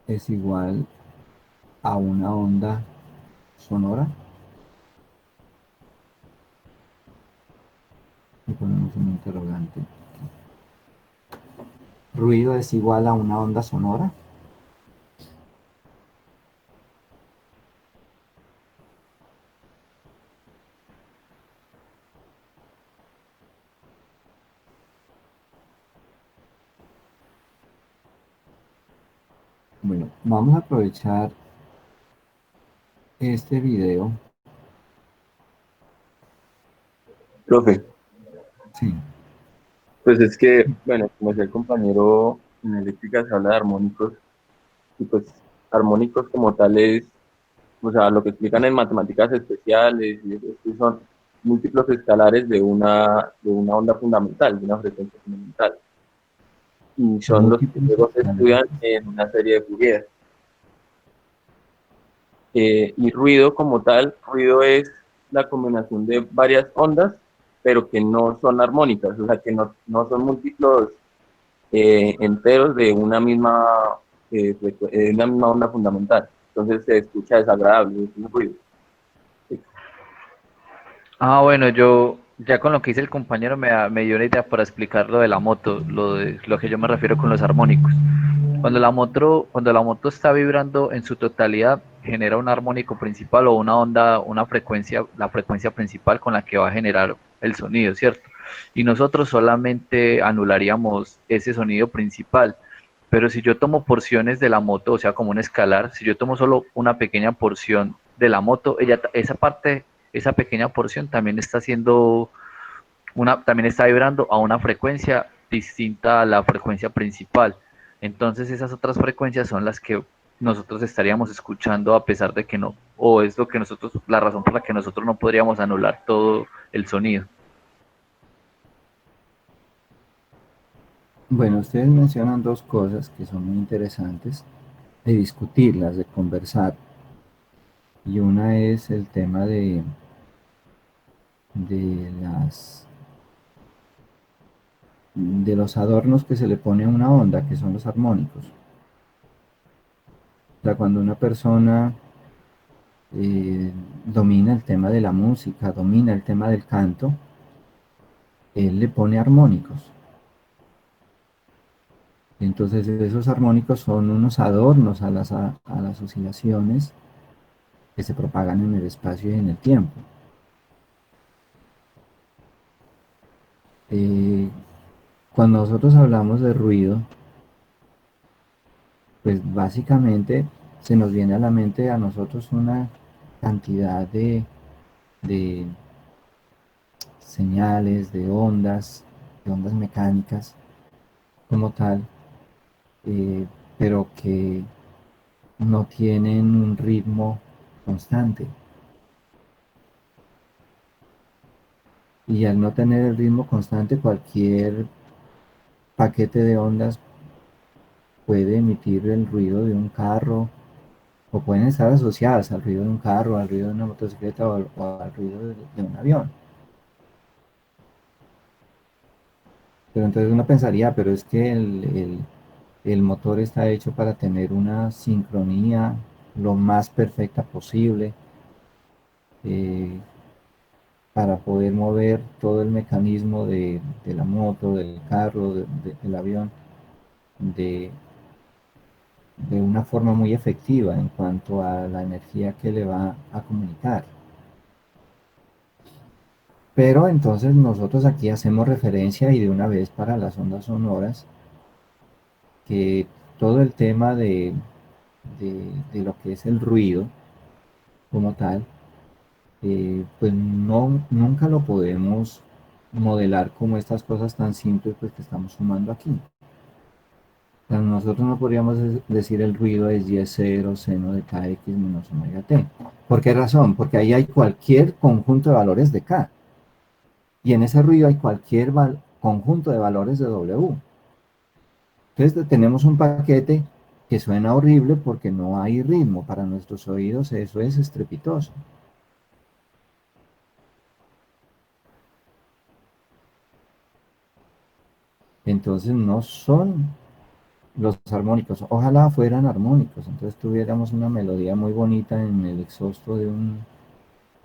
es igual a una onda sonora? Y ponemos un interrogante. ¿Ruido es igual a una onda sonora? Bueno, vamos a aprovechar este video. Profe, Sí, pues es que, bueno, como decía el compañero, en eléctrica se habla de armónicos, y pues armónicos como tales, o sea, lo que explican en matemáticas especiales, y eso, que son múltiplos escalares de una onda fundamental, de una frecuencia fundamental. Y son los que múltiples luego se escalones. estudian en una serie de Fourier. Y ruido como tal, ruido es la combinación de varias ondas, pero que no son armónicas, o sea, que no son múltiplos enteros de una misma onda fundamental. Entonces se escucha desagradable, es un ruido. Ah, bueno, yo ya con lo que dice el compañero me dio una idea para explicar lo de la moto, lo que yo me refiero con los armónicos. Cuando la moto está vibrando en su totalidad, genera un armónico principal o una onda, una frecuencia, la frecuencia principal con la que va a generar el sonido, ¿cierto? Y nosotros solamente anularíamos ese sonido principal. Pero si yo tomo porciones de la moto, o sea, como un escalar, si yo tomo solo una pequeña porción de la moto, esa parte, esa pequeña porción también está haciendo también está vibrando a una frecuencia distinta a la frecuencia principal. Entonces esas otras frecuencias son las que nosotros estaríamos escuchando a pesar de que no, o es lo que nosotros, la razón por la que nosotros no podríamos anular todo el sonido. Bueno, ustedes mencionan dos cosas que son muy interesantes de discutirlas, de conversar. Y una es el tema de de los adornos que se le pone a una onda, que son los armónicos. O sea, cuando una persona domina el tema de la música, domina el tema del canto, él le pone armónicos. Entonces esos armónicos son unos adornos a las oscilaciones que se propagan en el espacio y en el tiempo. Cuando nosotros hablamos de ruido, pues básicamente se nos viene a la mente a nosotros una cantidad de señales, de ondas mecánicas como tal, pero que no tienen un ritmo constante. Y al no tener el ritmo constante, cualquier paquete de ondas puede emitir el ruido de un carro, o pueden estar asociadas al ruido de un carro, al ruido de una motocicleta o al ruido de un avión. Pero entonces uno pensaría, pero es que el motor está hecho para tener una sincronía lo más perfecta posible, eh, para poder mover todo el mecanismo de la moto, del carro, del avión, de, de una forma muy efectiva en cuanto a la energía que le va a comunicar. Pero entonces nosotros aquí hacemos referencia y de una vez para las ondas sonoras, que todo el tema de lo que es el ruido como tal, pues no, nunca lo podemos modelar como estas cosas tan simples pues, que estamos sumando aquí. O sea, nosotros no podríamos decir el ruido es Y0 seno de KX menos omega T. ¿Por qué razón? Porque ahí hay cualquier conjunto de valores de K. Y en ese ruido hay cualquier conjunto de valores de W. Entonces tenemos un paquete que suena horrible porque no hay ritmo. Para nuestros oídos eso es estrepitoso. Entonces no son los armónicos. Ojalá fueran armónicos. Entonces tuviéramos una melodía muy bonita en el exhausto o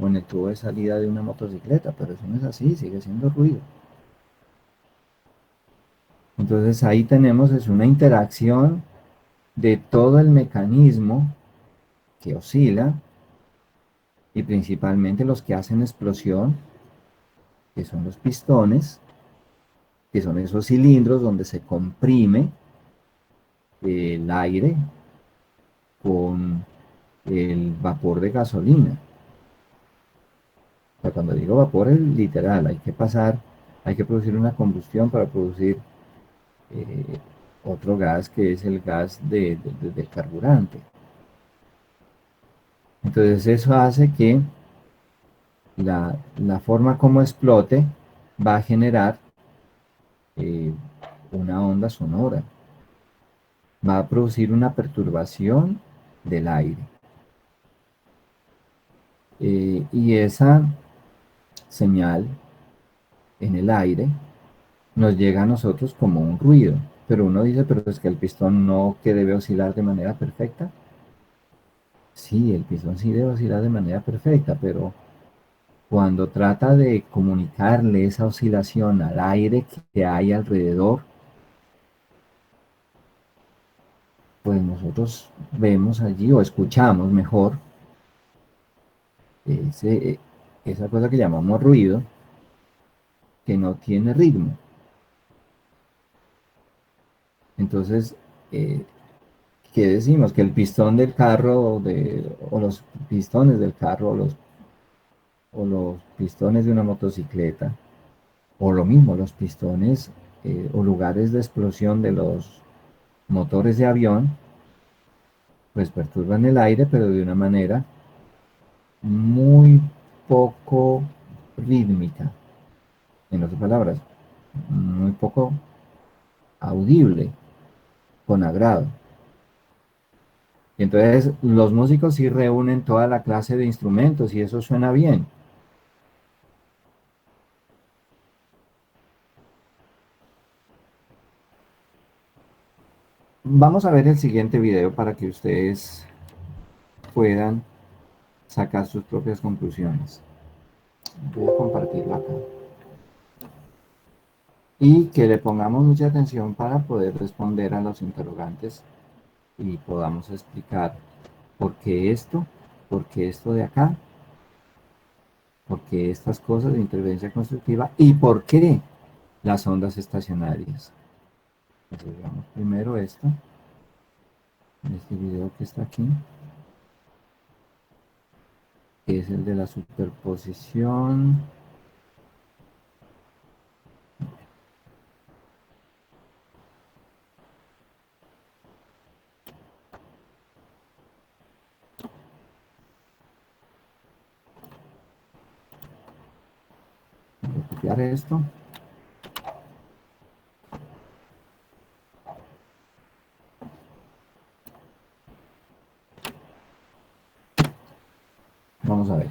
en el tubo de salida de una motocicleta. Pero eso no es así, sigue siendo ruido. Entonces ahí tenemos es una interacción de todo el mecanismo que oscila y principalmente los que hacen explosión, que son los pistones, que son esos cilindros donde se comprime el aire con el vapor de gasolina. O sea, cuando digo vapor es literal, hay que producir una combustión para producir otro gas que es el gas del carburante. Entonces eso hace que la forma como explote va a generar una onda sonora. Va a producir una perturbación del aire. Y esa señal en el aire nos llega a nosotros como un ruido. Pero uno dice, pero es que el pistón no que debe oscilar de manera perfecta. Sí, el pistón sí debe oscilar de manera perfecta, pero cuando trata de comunicarle esa oscilación al aire que hay alrededor, pues nosotros vemos allí o escuchamos mejor esa cosa que llamamos ruido, que no tiene ritmo. Entonces, ¿qué decimos? Que el pistón del carro o los pistones del carro o los pistones de una motocicleta, o lo mismo, los pistones o lugares de explosión de los motores de avión, pues perturban el aire, pero de una manera muy poco rítmica. En otras palabras, muy poco audible, con agrado. Y entonces los músicos sí reúnen toda la clase de instrumentos y eso suena bien. Vamos a ver el siguiente video para que ustedes puedan sacar sus propias conclusiones. Voy a compartirlo acá. Y que le pongamos mucha atención para poder responder a los interrogantes y podamos explicar por qué esto de acá, por qué estas cosas de interveniencia constructiva y por qué las ondas estacionarias. Entonces, veamos primero esto, este video que está aquí, que es el de la superposición. Voy a copiar esto. Vamos a ver.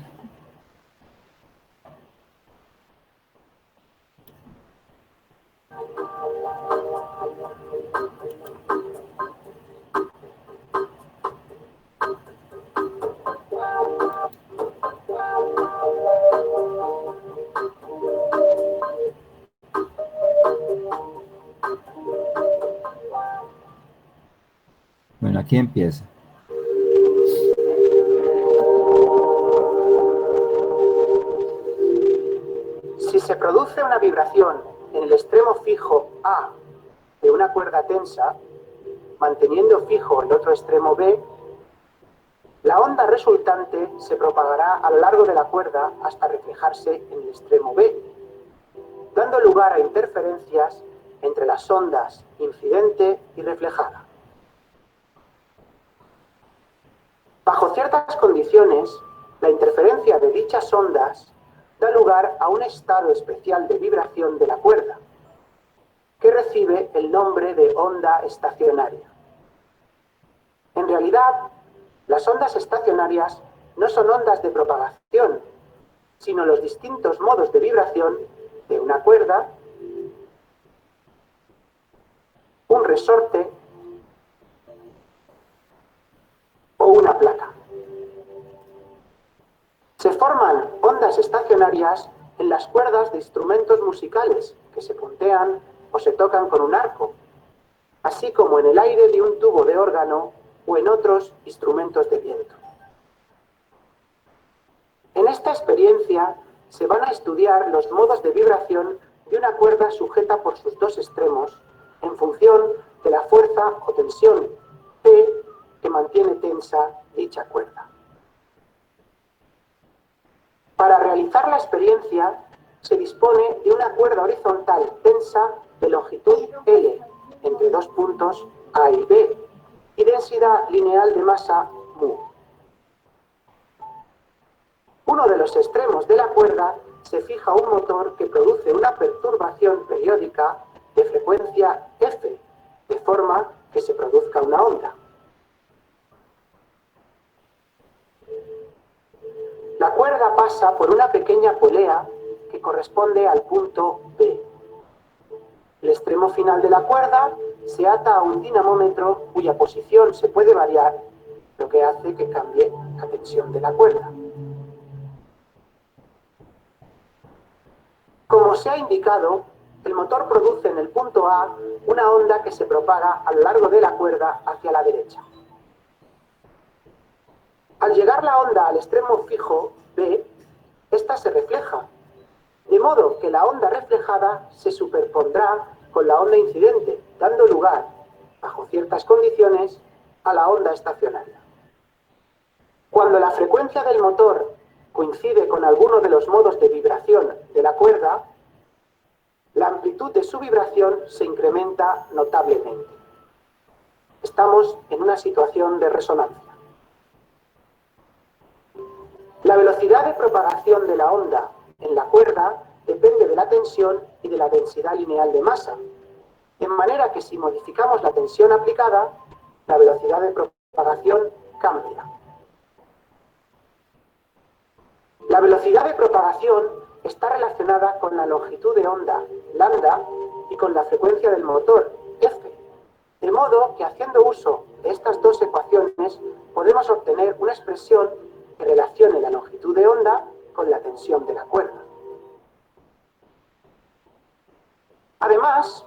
Bueno, aquí empieza. Si se produce una vibración en el extremo fijo A de una cuerda tensa, manteniendo fijo el otro extremo B, la onda resultante se propagará a lo largo de la cuerda hasta reflejarse en el extremo B, dando lugar a interferencias entre las ondas incidente y reflejada. Bajo ciertas condiciones, la interferencia de dichas ondas da lugar a un estado especial de vibración de la cuerda, que recibe el nombre de onda estacionaria. En realidad, las ondas estacionarias no son ondas de propagación, sino los distintos modos de vibración de una cuerda, un resorte o una placa. Se forman ondas estacionarias en las cuerdas de instrumentos musicales que se puntean o se tocan con un arco, así como en el aire de un tubo de órgano o en otros instrumentos de viento. En esta experiencia se van a estudiar los modos de vibración de una cuerda sujeta por sus dos extremos en función de la fuerza o tensión P que mantiene tensa dicha cuerda. Para realizar la experiencia se dispone de una cuerda horizontal tensa de longitud L entre dos puntos A y B y densidad lineal de masa mu. Uno de los extremos de la cuerda se fija un motor que produce una perturbación periódica de frecuencia F, de forma que se produzca una onda. La cuerda pasa por una pequeña polea que corresponde al punto B. El extremo final de la cuerda se ata a un dinamómetro cuya posición se puede variar, lo que hace que cambie la tensión de la cuerda. Como se ha indicado, el motor produce en el punto A una onda que se propaga a lo largo de la cuerda hacia la derecha. Al llegar la onda al extremo fijo B, esta se refleja, de modo que la onda reflejada se superpondrá con la onda incidente, dando lugar, bajo ciertas condiciones, a la onda estacionaria. Cuando la frecuencia del motor coincide con alguno de los modos de vibración de la cuerda, la amplitud de su vibración se incrementa notablemente. Estamos en una situación de resonancia. La velocidad de propagación de la onda en la cuerda depende de la tensión y de la densidad lineal de masa, de manera que si modificamos la tensión aplicada, la velocidad de propagación cambia. La velocidad de propagación está relacionada con la longitud de onda, lambda, y con la frecuencia del motor, F, de modo que haciendo uso de estas dos ecuaciones podemos obtener una expresión que relacione la longitud de onda con la tensión de la cuerda. Además,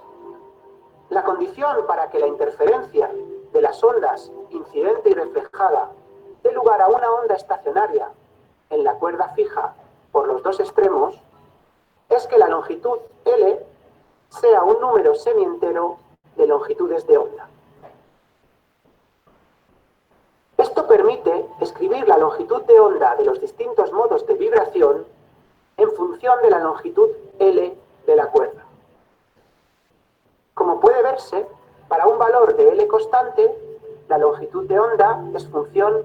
la condición para que la interferencia de las ondas incidente y reflejada dé lugar a una onda estacionaria en la cuerda fija por los dos extremos es que la longitud L sea un número semientero de longitudes de onda. Esto permite escribir la longitud de onda de los distintos modos de vibración en función de la longitud L de la cuerda. Como puede verse, para un valor de L constante, la longitud de onda es función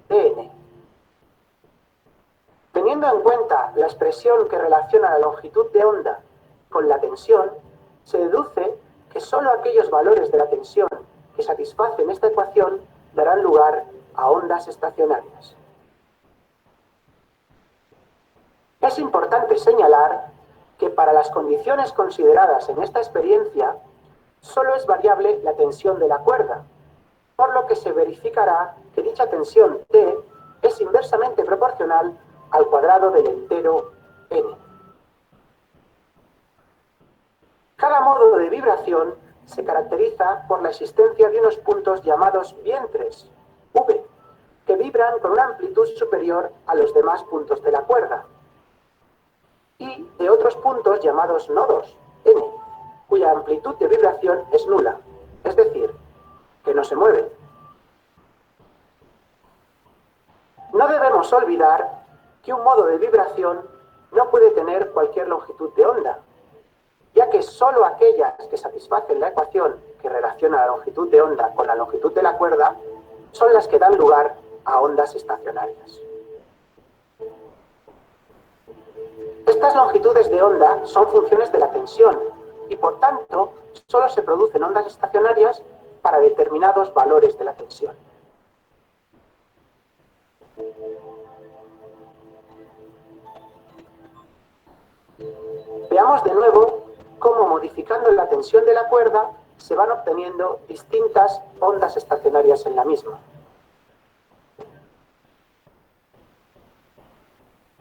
de n. Teniendo en cuenta la expresión que relaciona la longitud de onda con la tensión, se deduce que solo aquellos valores de la tensión que satisfacen esta ecuación darán lugar a ondas estacionarias. Es importante señalar que para las condiciones consideradas en esta experiencia, solo es variable la tensión de la cuerda, por lo que se verificará que dicha tensión T es inversamente proporcional al cuadrado del entero n. Cada modo de vibración se caracteriza por la existencia de unos puntos llamados vientres, V, que vibran con una amplitud superior a los demás puntos de la cuerda, y de otros puntos llamados nodos, N, cuya amplitud de vibración es nula, es decir, que no se mueve. No debemos olvidar que un modo de vibración no puede tener cualquier longitud de onda, ya que solo aquellas que satisfacen la ecuación que relaciona la longitud de onda con la longitud de la cuerda son las que dan lugar a ondas estacionarias. Estas longitudes de onda son funciones de la tensión y, por tanto, solo se producen ondas estacionarias para determinados valores de la tensión. Veamos de nuevo cómo, modificando la tensión de la cuerda, se van obteniendo distintas ondas estacionarias en la misma.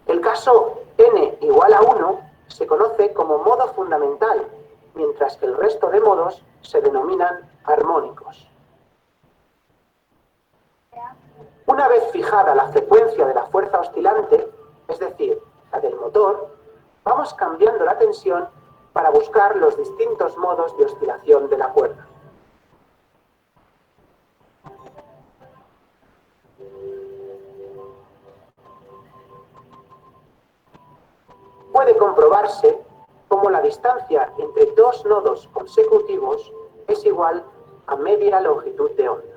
El caso n igual a 1 se conoce como modo fundamental, mientras que el resto de modos se denominan armónicos. Una vez fijada la frecuencia de la fuerza oscilante, es decir, la del motor, vamos cambiando la tensión para buscar los distintos modos de oscilación de la cuerda. Puede comprobarse cómo la distancia entre dos nodos consecutivos es igual a media longitud de onda.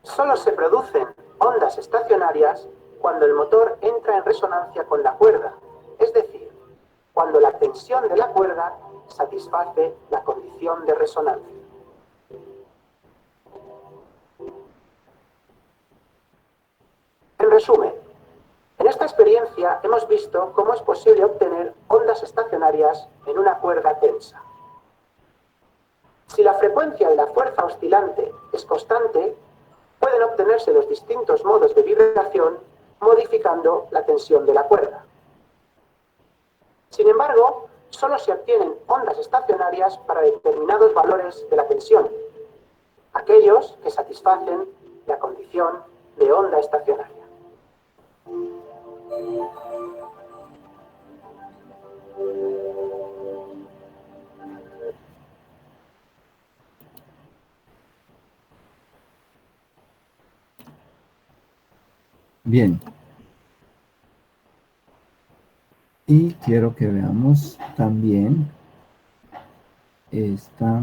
Solo se producen ondas estacionarias cuando el motor entra en resonancia con la cuerda, es decir, cuando la tensión de la cuerda satisface la condición de resonancia. En resumen, en esta experiencia hemos visto cómo es posible obtener ondas estacionarias en una cuerda tensa. Si la frecuencia de la fuerza oscilante es constante, pueden obtenerse los distintos modos de vibración modificando la tensión de la cuerda. Sin embargo, solo se obtienen ondas estacionarias para determinados valores de la tensión, aquellos que satisfacen la condición de onda estacionaria. Bien. Y quiero que veamos también esta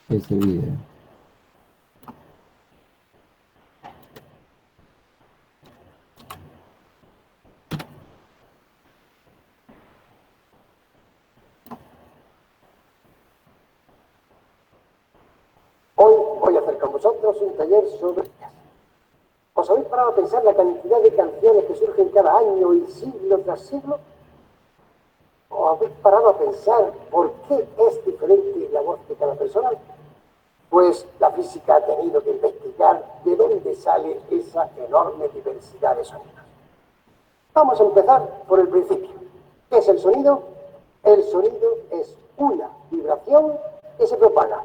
este video. Hoy voy a hacer con vosotros un taller sobre jazz. ¿Os habéis parado a pensar la cantidad de canciones que surgen cada año y siglo tras siglo? ¿O habéis parado a pensar por qué es diferente la voz de cada persona? Pues la física ha tenido que investigar de dónde sale esa enorme diversidad de sonidos. Vamos a empezar por el principio. ¿Qué es el sonido? El sonido es una vibración que se propaga.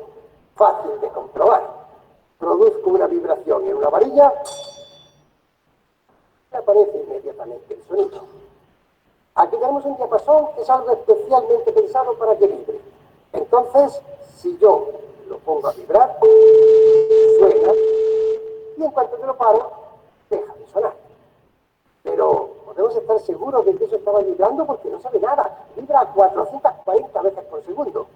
Fácil de comprobar. Produzco una vibración en una varilla y aparece inmediatamente el sonido. Aquí tenemos un diapasón que es algo especialmente pensado para que vibre. Entonces, si yo lo pongo a vibrar, suena, y en cuanto que lo paro, deja de sonar. Pero podemos estar seguros de que eso estaba vibrando porque no sabe nada. Vibra a 440 veces por segundo.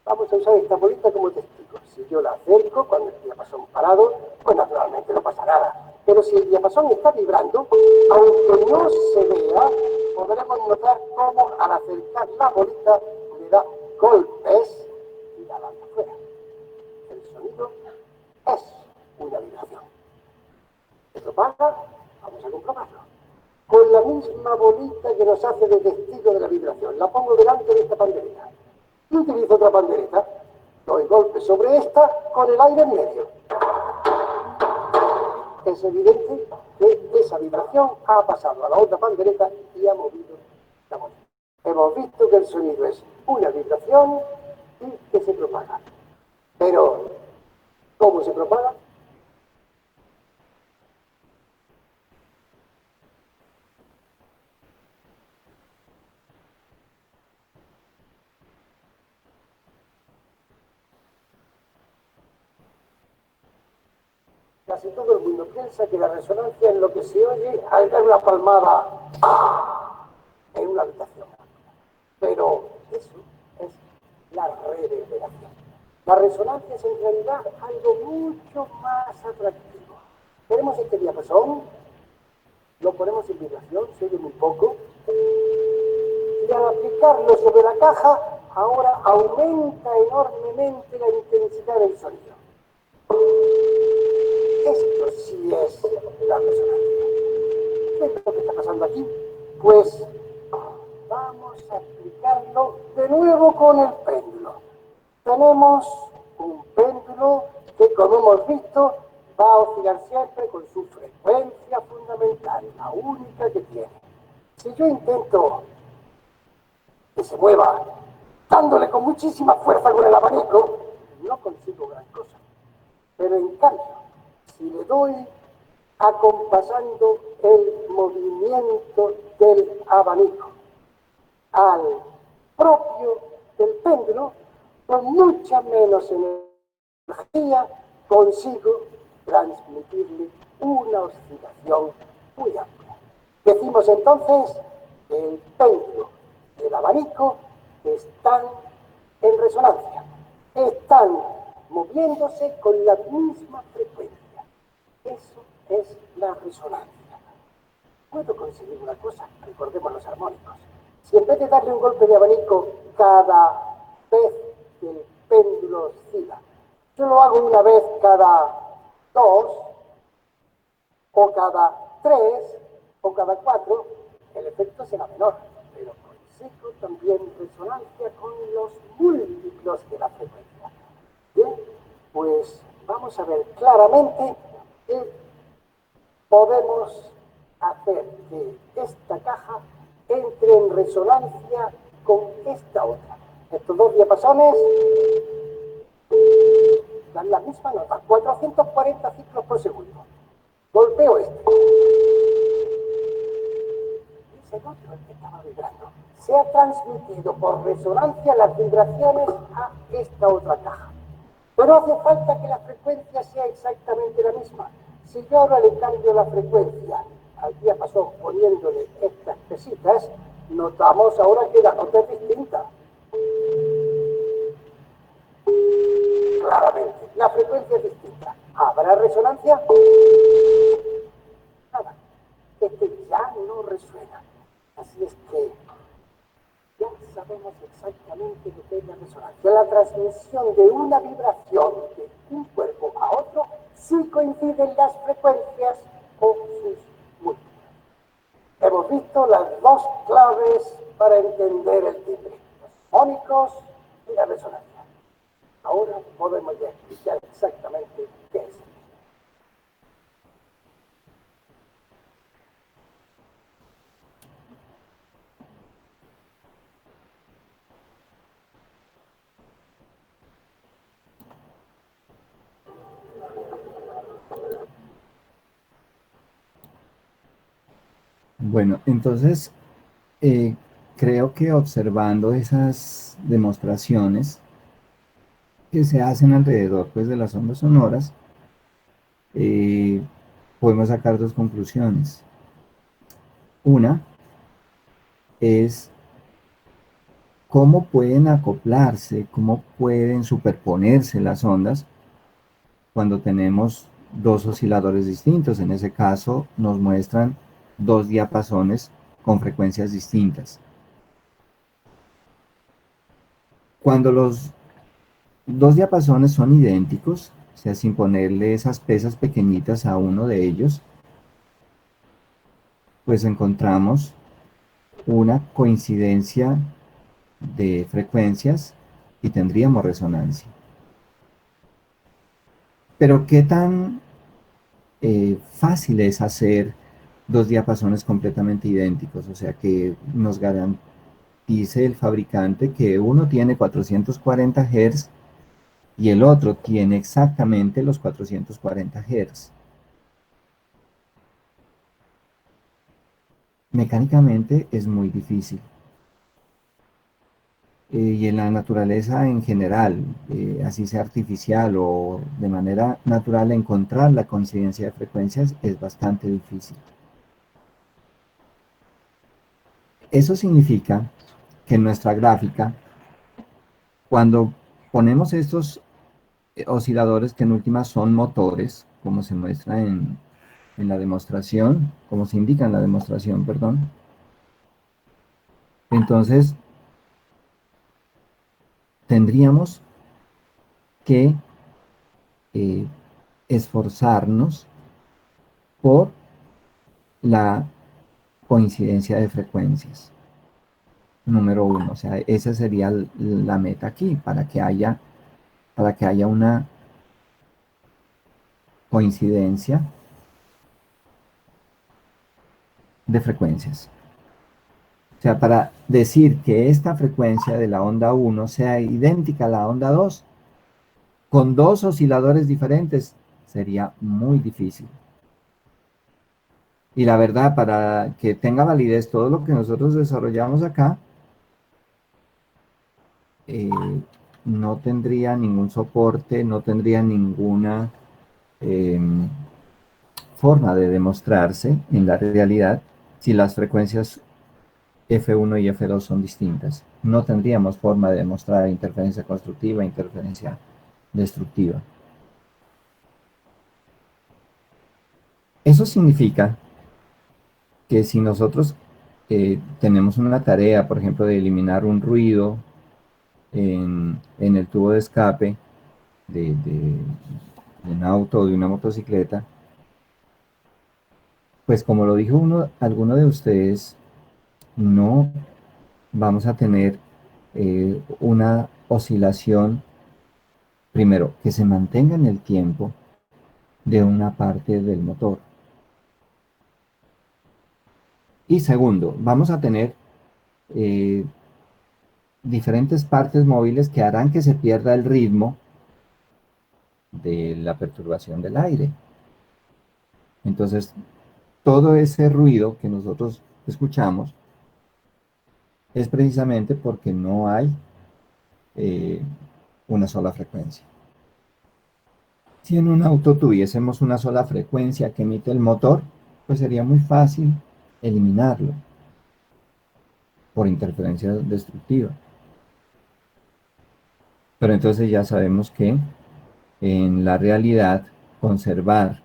Vamos a usar esta bolita como testigo. Si yo la acerco cuando el diapasón parado, pues naturalmente no pasa nada. Pero si el diapasón está vibrando, aunque no se vea, podremos notar cómo al acercar la bolita le da golpes y la lanza fuera. El sonido es una vibración. ¿Se propaga? Vamos a comprobarlo. Con la misma bolita que nos hace de testigo de la vibración. La pongo delante de esta pandereta. Y utilizo otra pandereta. Doy golpes sobre esta con el aire en medio. Es evidente que esa vibración ha pasado a la otra pandereta y ha movido la bolita. Hemos visto que el sonido es una vibración y que se propaga. Pero, ¿cómo se propaga? Casi todo el mundo piensa que la resonancia es lo que se oye al dar una palmada en una habitación. Pero eso es la reverberación. La resonancia es en realidad algo mucho más atractivo. Tenemos este diapasón, lo ponemos en vibración, se oye muy poco, y al aplicarlo sobre la caja, ahora aumenta enormemente la intensidad del sonido. Esto sí es la resonancia. ¿Qué es lo que está pasando aquí? Pues vamos a explicarlo de nuevo con el péndulo. Tenemos un péndulo que, como hemos visto, va a oscilar siempre con su frecuencia fundamental, la única que tiene. Si yo intento que se mueva dándole con muchísima fuerza con el abanico, no consigo gran cosa. Pero en cambio, si le doy acompasando el movimiento del abanico al propio del péndulo, con mucha menos energía consigo transmitirle una oscilación muy amplia. Decimos entonces que el péndulo y el abanico están en resonancia, están moviéndose con la misma frecuencia. Eso es la resonancia. Puedo conseguir una cosa, recordemos los armónicos. Si en vez de darle un golpe de abanico cada vez que el péndulo oscila, yo lo hago una vez cada 2, o cada 3, o cada 4, el efecto será menor, pero eco también resonancia con los múltiplos de la frecuencia. Bien, pues vamos a ver claramente que podemos hacer que esta caja entre en resonancia con esta otra. Estos dos diapasones dan la misma nota, 440 ciclos por segundo. Golpeo este. Es el otro el que estaba vibrando. Se ha transmitido por resonancia las vibraciones a esta otra caja. Pero hace falta que la frecuencia sea exactamente la misma. Si yo ahora le cambio la frecuencia al diapasón poniéndole estas pesitas, notamos ahora que la nota es distinta. Claramente, la frecuencia es distinta. ¿Habrá resonancia? Nada. Este ya no resuena. Así es que ya sabemos exactamente lo que es la resonancia. La transmisión de una vibración de un cuerpo a otro sí coinciden las frecuencias o sus múltiplos. Hemos visto las dos claves para entender el timbre, los fónicos y la resonancia. Ahora podemos ya explicar exactamente qué es. Bueno, entonces creo que observando esas demostraciones que se hacen alrededor pues, de las ondas sonoras, podemos sacar dos conclusiones. Una es cómo pueden acoplarse, cómo pueden superponerse las ondas cuando tenemos dos osciladores distintos. En ese caso nos muestran dos diapasones con frecuencias distintas. Cuando los dos diapasones son idénticos, o sea, sin ponerle esas pesas pequeñitas a uno de ellos, pues encontramos una coincidencia de frecuencias y tendríamos resonancia. Pero ¿qué tan fácil es hacer dos diapasones completamente idénticos? O sea, que nos garantice el fabricante que uno tiene 440 Hz y el otro tiene exactamente los 440 Hz. Mecánicamente es muy difícil. Y en la naturaleza en general, así sea artificial o de manera natural, encontrar la coincidencia de frecuencias es bastante difícil. Eso significa que en nuestra gráfica, cuando ponemos estos osciladores que en últimas son motores, como se muestra en la demostración, como se indica en la demostración, perdón, entonces tendríamos que esforzarnos por la coincidencia de frecuencias. Número uno, o sea, esa sería la meta aquí, para que haya una coincidencia de frecuencias. O sea, para decir que esta frecuencia de la onda 1 sea idéntica a la onda 2, con dos osciladores diferentes, sería muy difícil. Y la verdad, para que tenga validez todo lo que nosotros desarrollamos acá, no tendría ningún soporte, no tendría ninguna forma de demostrarse en la realidad si las frecuencias F1 y F2 son distintas. No tendríamos forma de demostrar interferencia constructiva e interferencia destructiva. Eso significa que si nosotros tenemos una tarea, por ejemplo, de eliminar un ruido en el tubo de escape de un auto o de una motocicleta, pues como lo dijo alguno de ustedes, no vamos a tener una oscilación, primero, que se mantenga en el tiempo de una parte del motor. Y segundo, vamos a tener diferentes partes móviles que harán que se pierda el ritmo de la perturbación del aire. Entonces, todo ese ruido que nosotros escuchamos es precisamente porque no hay una sola frecuencia. Si en un auto tuviésemos una sola frecuencia que emite el motor, pues sería muy fácil eliminarlo por interferencia destructiva. Pero entonces ya sabemos que en la realidad conservar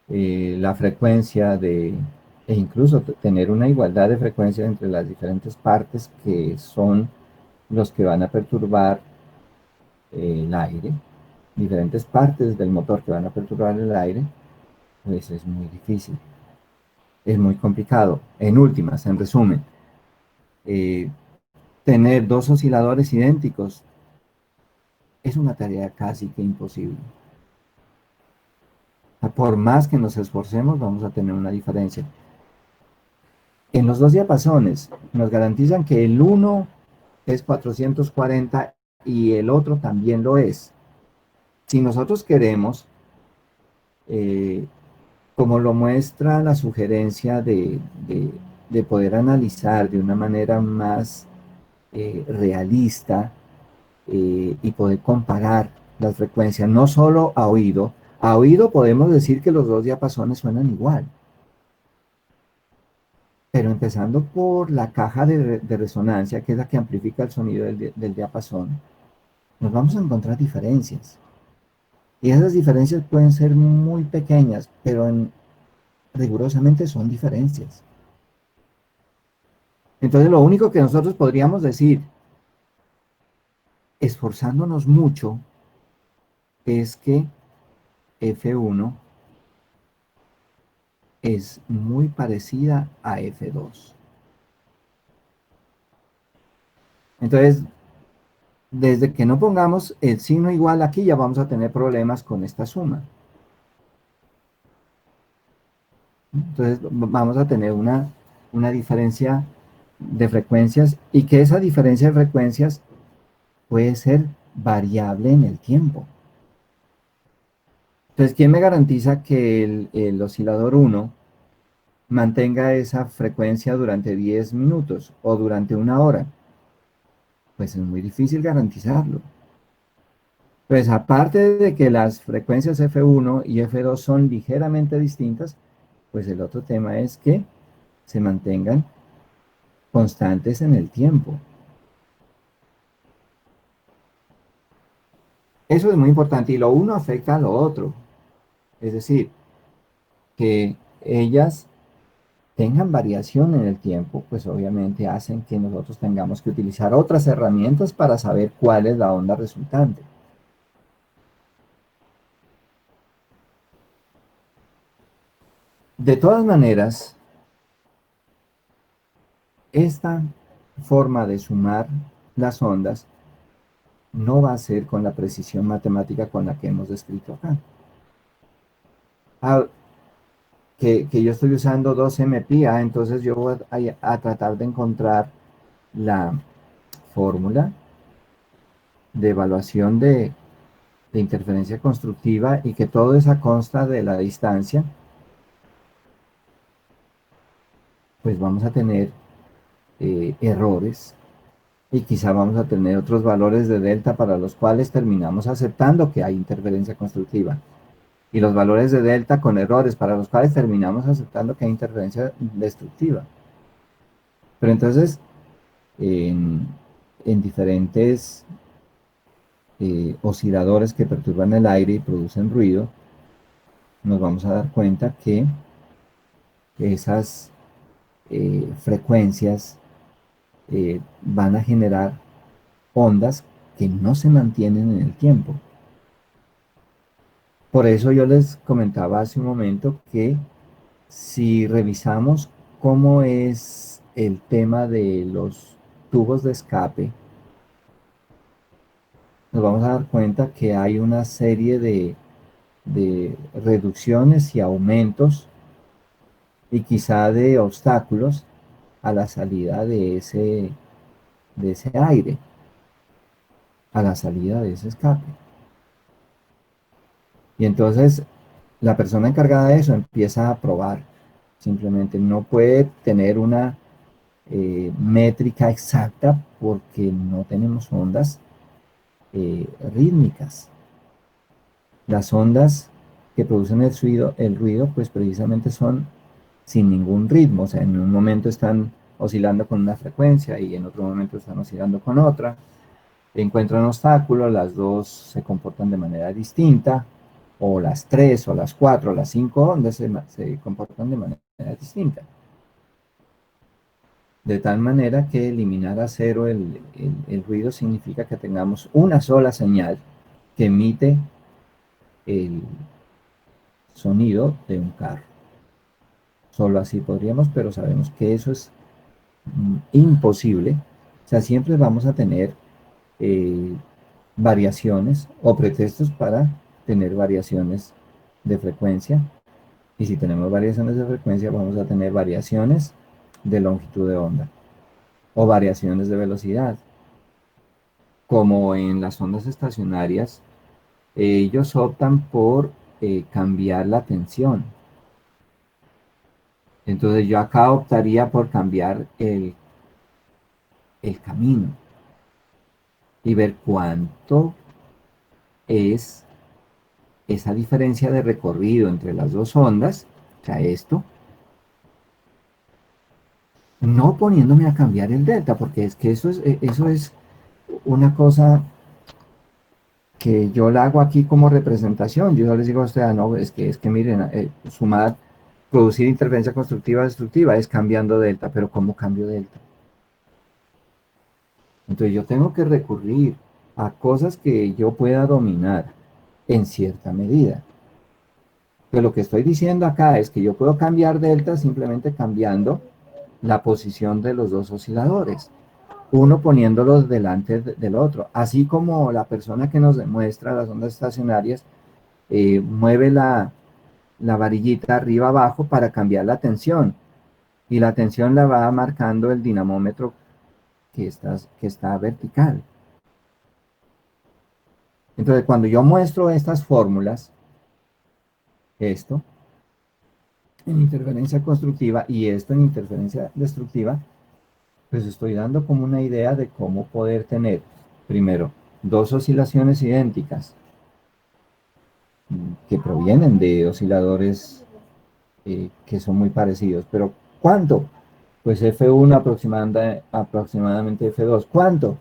la frecuencia e incluso tener una igualdad de frecuencia entre las diferentes partes que son los que van a perturbar el aire, diferentes partes del motor que van a perturbar el aire, pues es muy difícil, es muy complicado. En últimas, en resumen, tener dos osciladores idénticos es una tarea casi que imposible. Por más que nos esforcemos, vamos a tener una diferencia. En los dos diapasones nos garantizan que el uno es 440 y el otro también lo es. Si nosotros queremos, como lo muestra la sugerencia de poder analizar de una manera más realista y poder comparar las frecuencias, no solo a oído podemos decir que los dos diapasones suenan igual. Pero empezando por la caja de resonancia, que es la que amplifica el sonido del diapasón, nos vamos a encontrar diferencias. Y esas diferencias pueden ser muy pequeñas, pero rigurosamente son diferencias. Entonces lo único que nosotros podríamos decir, esforzándonos mucho, es que F1 es muy parecida a F2. Entonces, desde que no pongamos el signo igual aquí, ya vamos a tener problemas con esta suma. Entonces, vamos a tener una diferencia de frecuencias y que esa diferencia de frecuencias puede ser variable en el tiempo. Entonces, ¿quién me garantiza que el oscilador 1 mantenga esa frecuencia durante 10 minutos o durante una hora? Pues es muy difícil garantizarlo. Pues aparte de que las frecuencias F1 y F2 son ligeramente distintas, pues el otro tema es que se mantengan constantes en el tiempo. Eso es muy importante y lo uno afecta a lo otro. Es decir, que ellas tengan variación en el tiempo, pues obviamente hacen que nosotros tengamos que utilizar otras herramientas para saber cuál es la onda resultante. De todas maneras, esta forma de sumar las ondas no va a ser con la precisión matemática con la que hemos descrito acá. Que yo estoy usando 2MP, entonces yo voy a tratar de encontrar la fórmula de evaluación de interferencia constructiva y que todo eso consta de la distancia, pues vamos a tener errores y quizá vamos a tener otros valores de delta para los cuales terminamos aceptando que hay interferencia constructiva. Y los valores de delta con errores para los cuales terminamos aceptando que hay interferencia destructiva. Pero entonces, en diferentes osciladores que perturban el aire y producen ruido, nos vamos a dar cuenta que esas frecuencias van a generar ondas que no se mantienen en el tiempo. Por eso yo les comentaba hace un momento que si revisamos cómo es el tema de los tubos de escape, nos vamos a dar cuenta que hay una serie de reducciones y aumentos y quizá de obstáculos a la salida de ese aire, a la salida de ese escape. Y entonces la persona encargada de eso empieza a probar. Simplemente no puede tener una métrica exacta porque no tenemos ondas rítmicas. Las ondas que producen el ruido, pues precisamente son sin ningún ritmo. O sea, en un momento están oscilando con una frecuencia y en otro momento están oscilando con otra. Encuentran obstáculos, las dos se comportan de manera distinta, o las 3, o las 4, o las 5 ondas se comportan de manera distinta. De tal manera que eliminar a cero el ruido significa que tengamos una sola señal que emite el sonido de un carro. Solo así podríamos, pero sabemos que eso es imposible. O sea, siempre vamos a tener variaciones o pretextos para tener variaciones de frecuencia. Y si tenemos variaciones de frecuencia, vamos a tener variaciones de longitud de onda o variaciones de velocidad. Como en las ondas estacionarias, ellos optan por cambiar la tensión. Entonces yo acá optaría por cambiar el camino y ver cuánto es esa diferencia de recorrido entre las dos ondas, o sea, esto, no poniéndome a cambiar el delta, porque es que eso es una cosa que yo la hago aquí como representación. Yo les digo a ustedes, no, es que miren, sumar, producir interferencia constructiva destructiva es cambiando delta, pero ¿cómo cambio delta? Entonces yo tengo que recurrir a cosas que yo pueda dominar en cierta medida. Pero lo que estoy diciendo acá es que yo puedo cambiar delta simplemente cambiando la posición de los dos osciladores, uno poniéndolos delante del otro, así como la persona que nos demuestra las ondas estacionarias mueve la varillita arriba abajo para cambiar la tensión, y la tensión la va marcando el dinamómetro que está vertical. Entonces, cuando yo muestro estas fórmulas, esto en interferencia constructiva y esto en interferencia destructiva, pues estoy dando como una idea de cómo poder tener, primero, dos oscilaciones idénticas que provienen de osciladores que son muy parecidos. Pero ¿cuánto? Pues F1 aproximadamente F2. ¿Cuánto?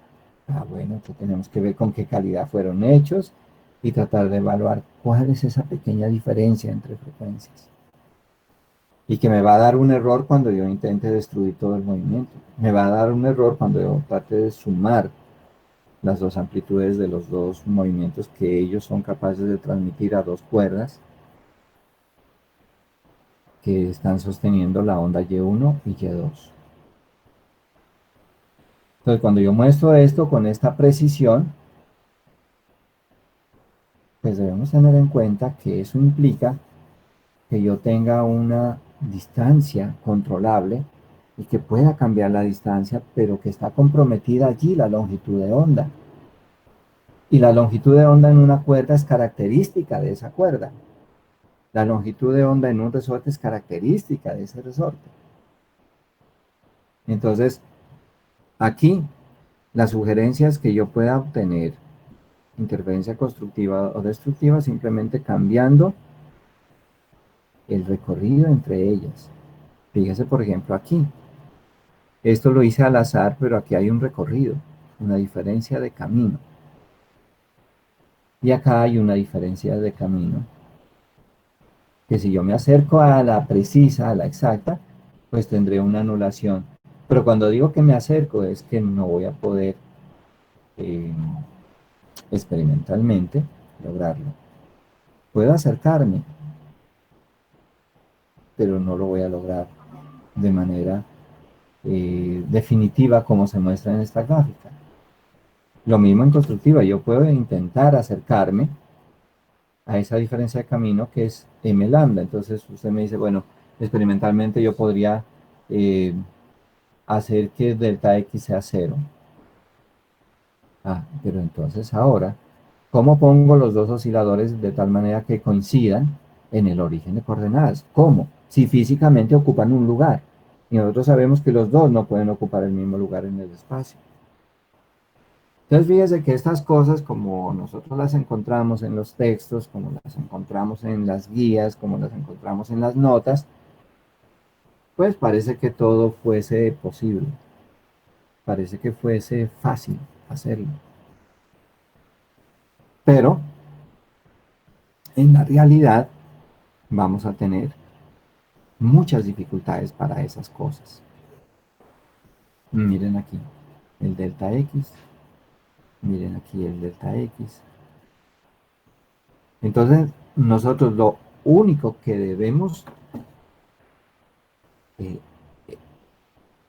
Bueno, pues tenemos que ver con qué calidad fueron hechos y tratar de evaluar cuál es esa pequeña diferencia entre frecuencias. Y que me va a dar un error cuando yo intente destruir todo el movimiento. Me va a dar un error cuando yo trate de sumar las dos amplitudes de los dos movimientos que ellos son capaces de transmitir a dos cuerdas que están sosteniendo la onda Y1 y Y2. Entonces, cuando yo muestro esto con esta precisión, pues debemos tener en cuenta que eso implica que yo tenga una distancia controlable y que pueda cambiar la distancia, pero que está comprometida allí la longitud de onda. Y la longitud de onda en una cuerda es característica de esa cuerda. La longitud de onda en un resorte es característica de ese resorte. Entonces, aquí, las sugerencias que yo pueda obtener, interferencia constructiva o destructiva, simplemente cambiando el recorrido entre ellas. Fíjese, por ejemplo, aquí. Esto lo hice al azar, pero aquí hay un recorrido, una diferencia de camino. Y acá hay una diferencia de camino, que si yo me acerco a la precisa, a la exacta, pues tendré una anulación. Pero cuando digo que me acerco es que no voy a poder experimentalmente lograrlo. Puedo acercarme, pero no lo voy a lograr de manera definitiva como se muestra en esta gráfica. Lo mismo en constructiva, yo puedo intentar acercarme a esa diferencia de camino que es m lambda. Entonces usted me dice, bueno, experimentalmente yo podría hacer que delta x sea 0. Ah, pero entonces ahora, ¿cómo pongo los dos osciladores de tal manera que coincidan en el origen de coordenadas? ¿Cómo? Si físicamente ocupan un lugar. Y nosotros sabemos que los dos no pueden ocupar el mismo lugar en el espacio. Entonces fíjese que estas cosas, como nosotros las encontramos en los textos, como las encontramos en las guías, como las encontramos en las notas, pues parece que todo fuese posible. Parece que fuese fácil hacerlo. Pero en la realidad vamos a tener muchas dificultades para esas cosas. Miren aquí el delta x, miren aquí el delta x. Entonces nosotros lo único que debemos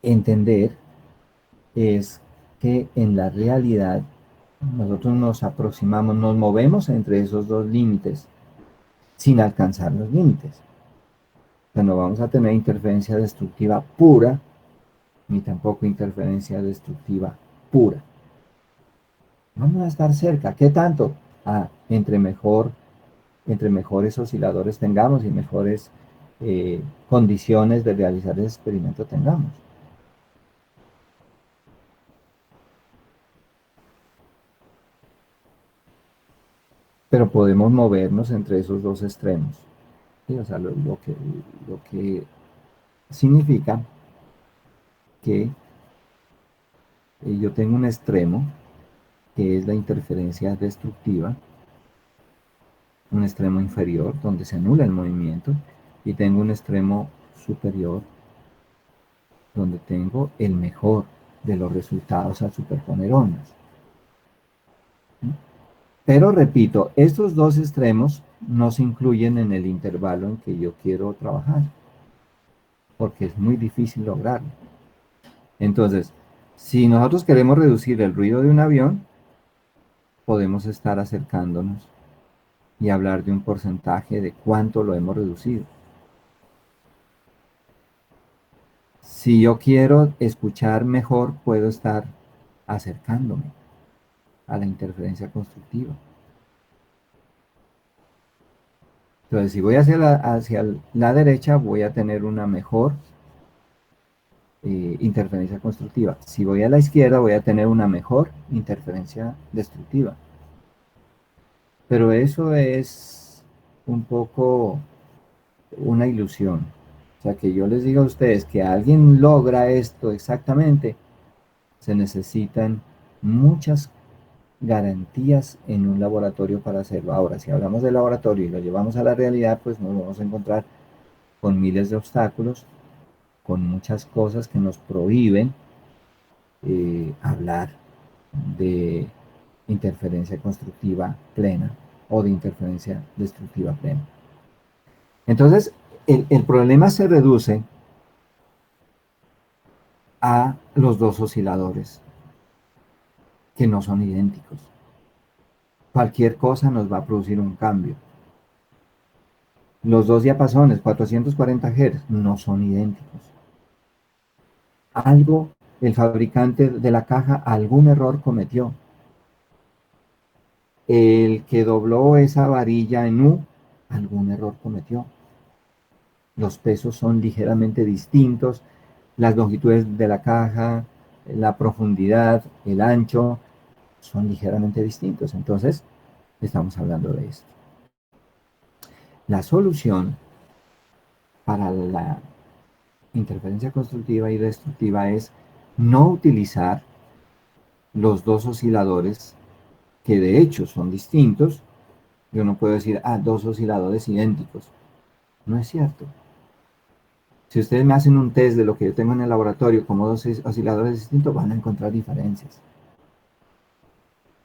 entender es que en la realidad nosotros nos aproximamos, nos movemos entre esos dos límites sin alcanzar los límites. O sea, no vamos a tener interferencia destructiva pura, ni tampoco interferencia destructiva pura. Vamos a estar cerca. ¿Qué tanto? Entre mejores osciladores tengamos y mejores condiciones de realizar el experimento tengamos. Pero podemos movernos entre esos dos extremos. ¿Sí? O sea, lo que significa que yo tengo un extremo que es la interferencia destructiva, un extremo inferior donde se anula el movimiento, y tengo un extremo superior donde tengo el mejor de los resultados al superponer ondas. ¿Sí? Pero repito, estos dos extremos no se incluyen en el intervalo en que yo quiero trabajar, porque es muy difícil lograrlo. Entonces, si nosotros queremos reducir el ruido de un avión, podemos estar acercándonos y hablar de un porcentaje de cuánto lo hemos reducido. Si yo quiero escuchar mejor, puedo estar acercándome a la interferencia constructiva. Entonces, si voy hacia la derecha, voy a tener una mejor interferencia constructiva. Si voy a la izquierda, voy a tener una mejor interferencia destructiva. Pero eso es un poco una ilusión. O sea, que yo les diga a ustedes que alguien logra esto exactamente, se necesitan muchas garantías en un laboratorio para hacerlo. Ahora, si hablamos del laboratorio y lo llevamos a la realidad, pues nos vamos a encontrar con miles de obstáculos, con muchas cosas que nos prohíben hablar de interferencia constructiva plena o de interferencia destructiva plena. Entonces, el problema se reduce a los dos osciladores, que no son idénticos. Cualquier cosa nos va a producir un cambio. Los dos diapasones, 440 Hz, no son idénticos. Algo, el fabricante de la caja, algún error cometió. El que dobló esa varilla en U, algún error cometió. Los pesos son ligeramente distintos, las longitudes de la caja, la profundidad, el ancho, son ligeramente distintos. Entonces, estamos hablando de esto. La solución para la interferencia constructiva y destructiva es no utilizar los dos osciladores que de hecho son distintos. Yo no puedo decir, dos osciladores idénticos. No es cierto. Si ustedes me hacen un test de lo que yo tengo en el laboratorio como dos osciladores distintos, van a encontrar diferencias.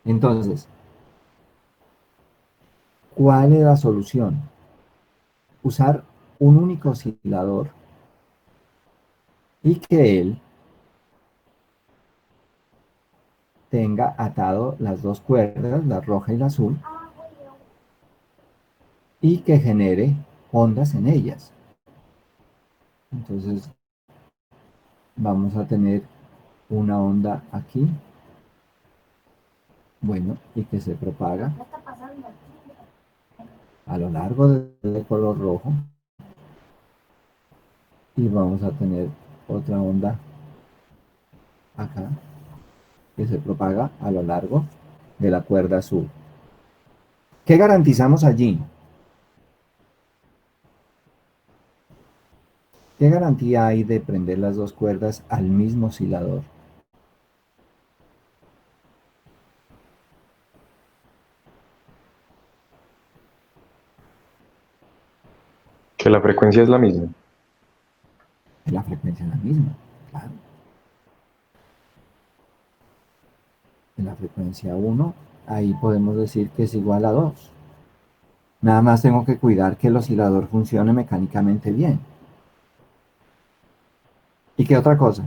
Entonces, ¿cuál es la solución? Usar un único oscilador y que él tenga atado las dos cuerdas, la roja y la azul, y que genere ondas en ellas. Entonces vamos a tener una onda aquí, bueno, y que se propaga a lo largo del color rojo, y vamos a tener otra onda acá que se propaga a lo largo de la cuerda azul. ¿Qué garantizamos allí? ¿Qué garantía hay de prender las dos cuerdas al mismo oscilador? Que la frecuencia es la misma. La frecuencia es la misma, claro. En la frecuencia 1, ahí podemos decir que es igual a 2. Nada más tengo que cuidar que el oscilador funcione mecánicamente bien. ¿Y qué otra cosa?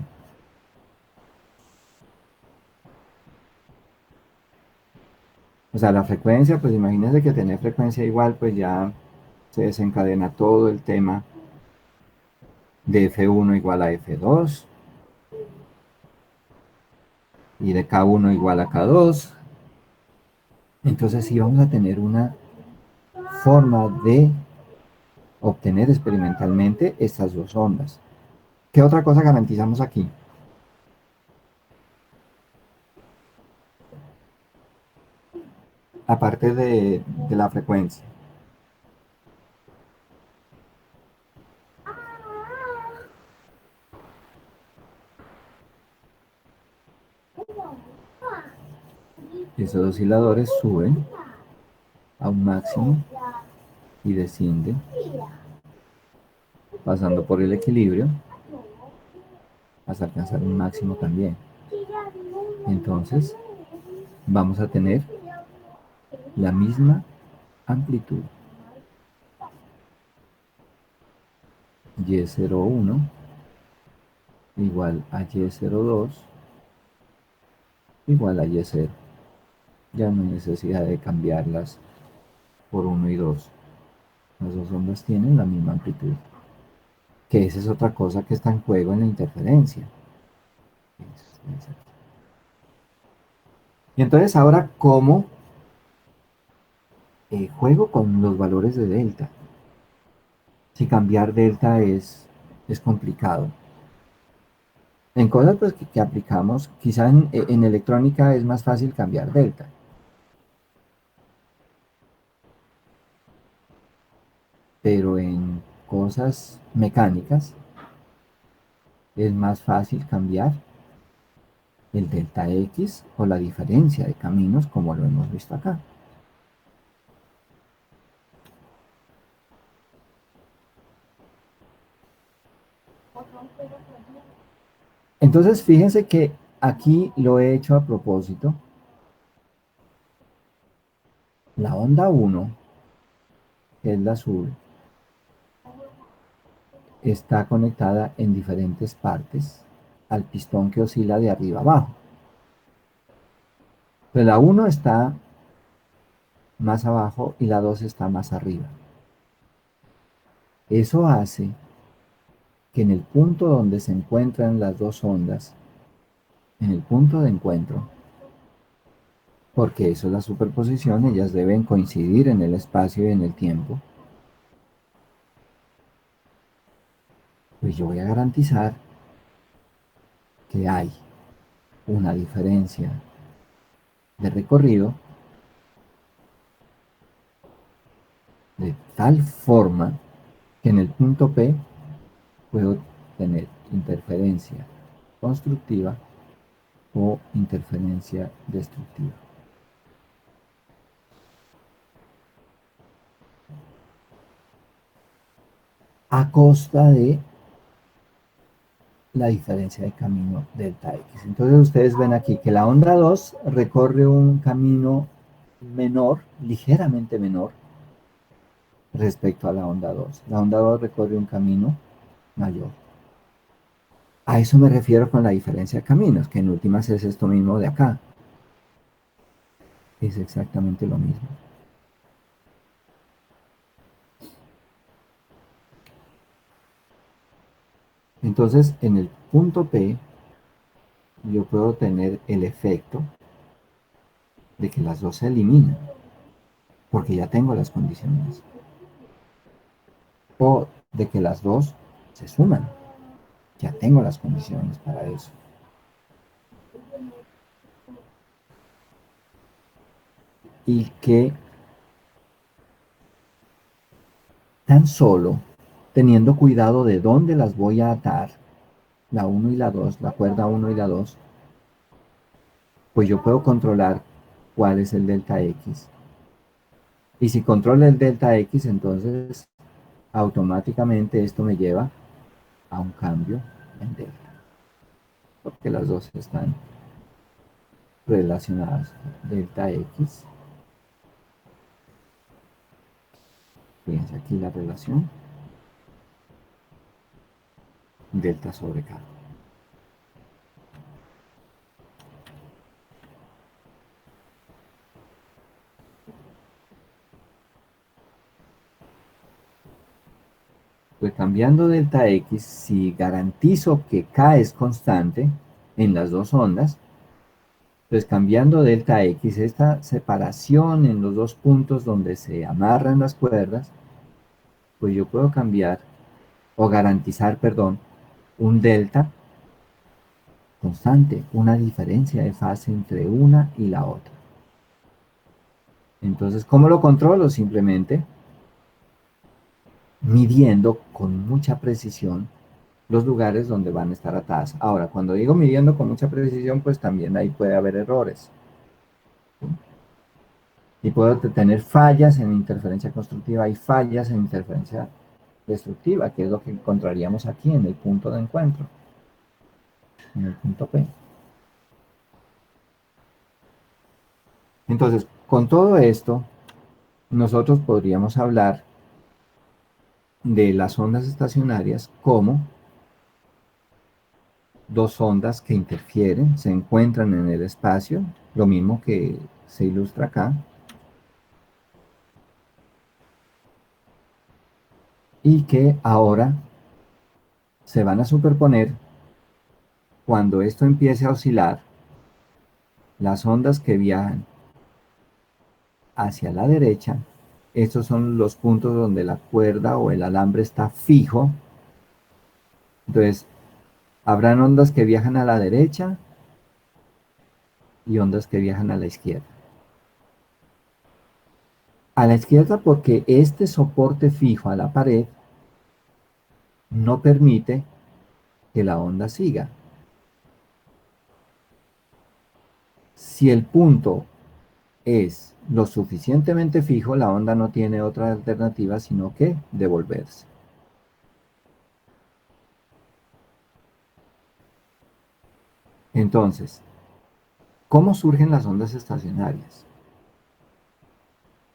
O sea, la frecuencia, pues imagínense que tener frecuencia igual, pues ya se desencadena todo el tema de F1 igual a F2 y de K1 igual a K2. Entonces sí vamos a tener una forma de obtener experimentalmente estas dos ondas. ¿Qué otra cosa garantizamos aquí? Aparte de la frecuencia. Esos osciladores suben a un máximo y descienden, pasando por el equilibrio hasta alcanzar un máximo también. Entonces, vamos a tener la misma amplitud. Y01 igual a Y02 igual a Y0. Ya no hay necesidad de cambiarlas por 1 y 2. Las dos ondas tienen la misma amplitud. Que esa es otra cosa que está en juego en la interferencia. Y entonces ahora, ¿cómo juego con los valores de delta? Si cambiar delta es complicado. En cosas pues, que aplicamos, quizá en electrónica es más fácil cambiar delta. Pero en cosas mecánicas es más fácil cambiar el delta X o la diferencia de caminos, como lo hemos visto acá. Entonces, fíjense que aquí lo he hecho a propósito. La onda 1, que es la azul, está conectada en diferentes partes al pistón que oscila de arriba abajo. Pues la 1 está más abajo y la 2 está más arriba. Eso hace que en el punto donde se encuentran las dos ondas, en el punto de encuentro, porque eso es la superposición, ellas deben coincidir en el espacio y en el tiempo, pues yo voy a garantizar que hay una diferencia de recorrido de tal forma que en el punto P puedo tener interferencia constructiva o interferencia destructiva. A costa de la diferencia de camino delta X. Entonces ustedes ven aquí que la onda 2 recorre un camino menor, ligeramente menor, respecto a la onda 2. La onda 2 recorre un camino mayor. A eso me refiero con la diferencia de caminos, que en últimas es esto mismo de acá. es exactamente lo mismo. Entonces, en el punto P, yo puedo tener el efecto de que las dos se eliminan, porque ya tengo las condiciones. O de que las dos se suman, ya tengo las condiciones para eso. Y que tan solo teniendo cuidado de dónde las voy a atar, la 1 y la 2, la cuerda 1 y la 2, pues yo puedo controlar cuál es el delta X. Y si controlo el delta X, entonces automáticamente esto me lleva a un cambio en delta, porque las dos están relacionadas. Delta X, fíjense aquí la relación, delta sobre K. Pues cambiando delta X, si garantizo que K es constante en las dos ondas, pues cambiando delta X, esta separación en los dos puntos donde se amarran las cuerdas, pues yo puedo cambiar, o garantizar, perdón, un delta constante, una diferencia de fase entre una y la otra. Entonces, ¿cómo lo controlo? Simplemente midiendo con mucha precisión los lugares donde van a estar atadas. Ahora, cuando digo midiendo con mucha precisión, pues también ahí puede haber errores. Y puedo tener fallas en interferencia constructiva y fallas en interferencia destructiva, que es lo que encontraríamos aquí en el punto de encuentro, en el punto P. Entonces, con todo esto, nosotros podríamos hablar de las ondas estacionarias como dos ondas que interfieren, se encuentran en el espacio, lo mismo que se ilustra acá, y que ahora se van a superponer cuando esto empiece a oscilar. Las ondas que viajan hacia la derecha, estos son los puntos donde la cuerda o el alambre está fijo. Entonces, habrán ondas que viajan a la derecha y ondas que viajan a la izquierda. A la izquierda porque este soporte fijo a la pared no permite que la onda siga. Si el punto es lo suficientemente fijo, la onda no tiene otra alternativa sino que devolverse. Entonces, ¿cómo surgen las ondas estacionarias?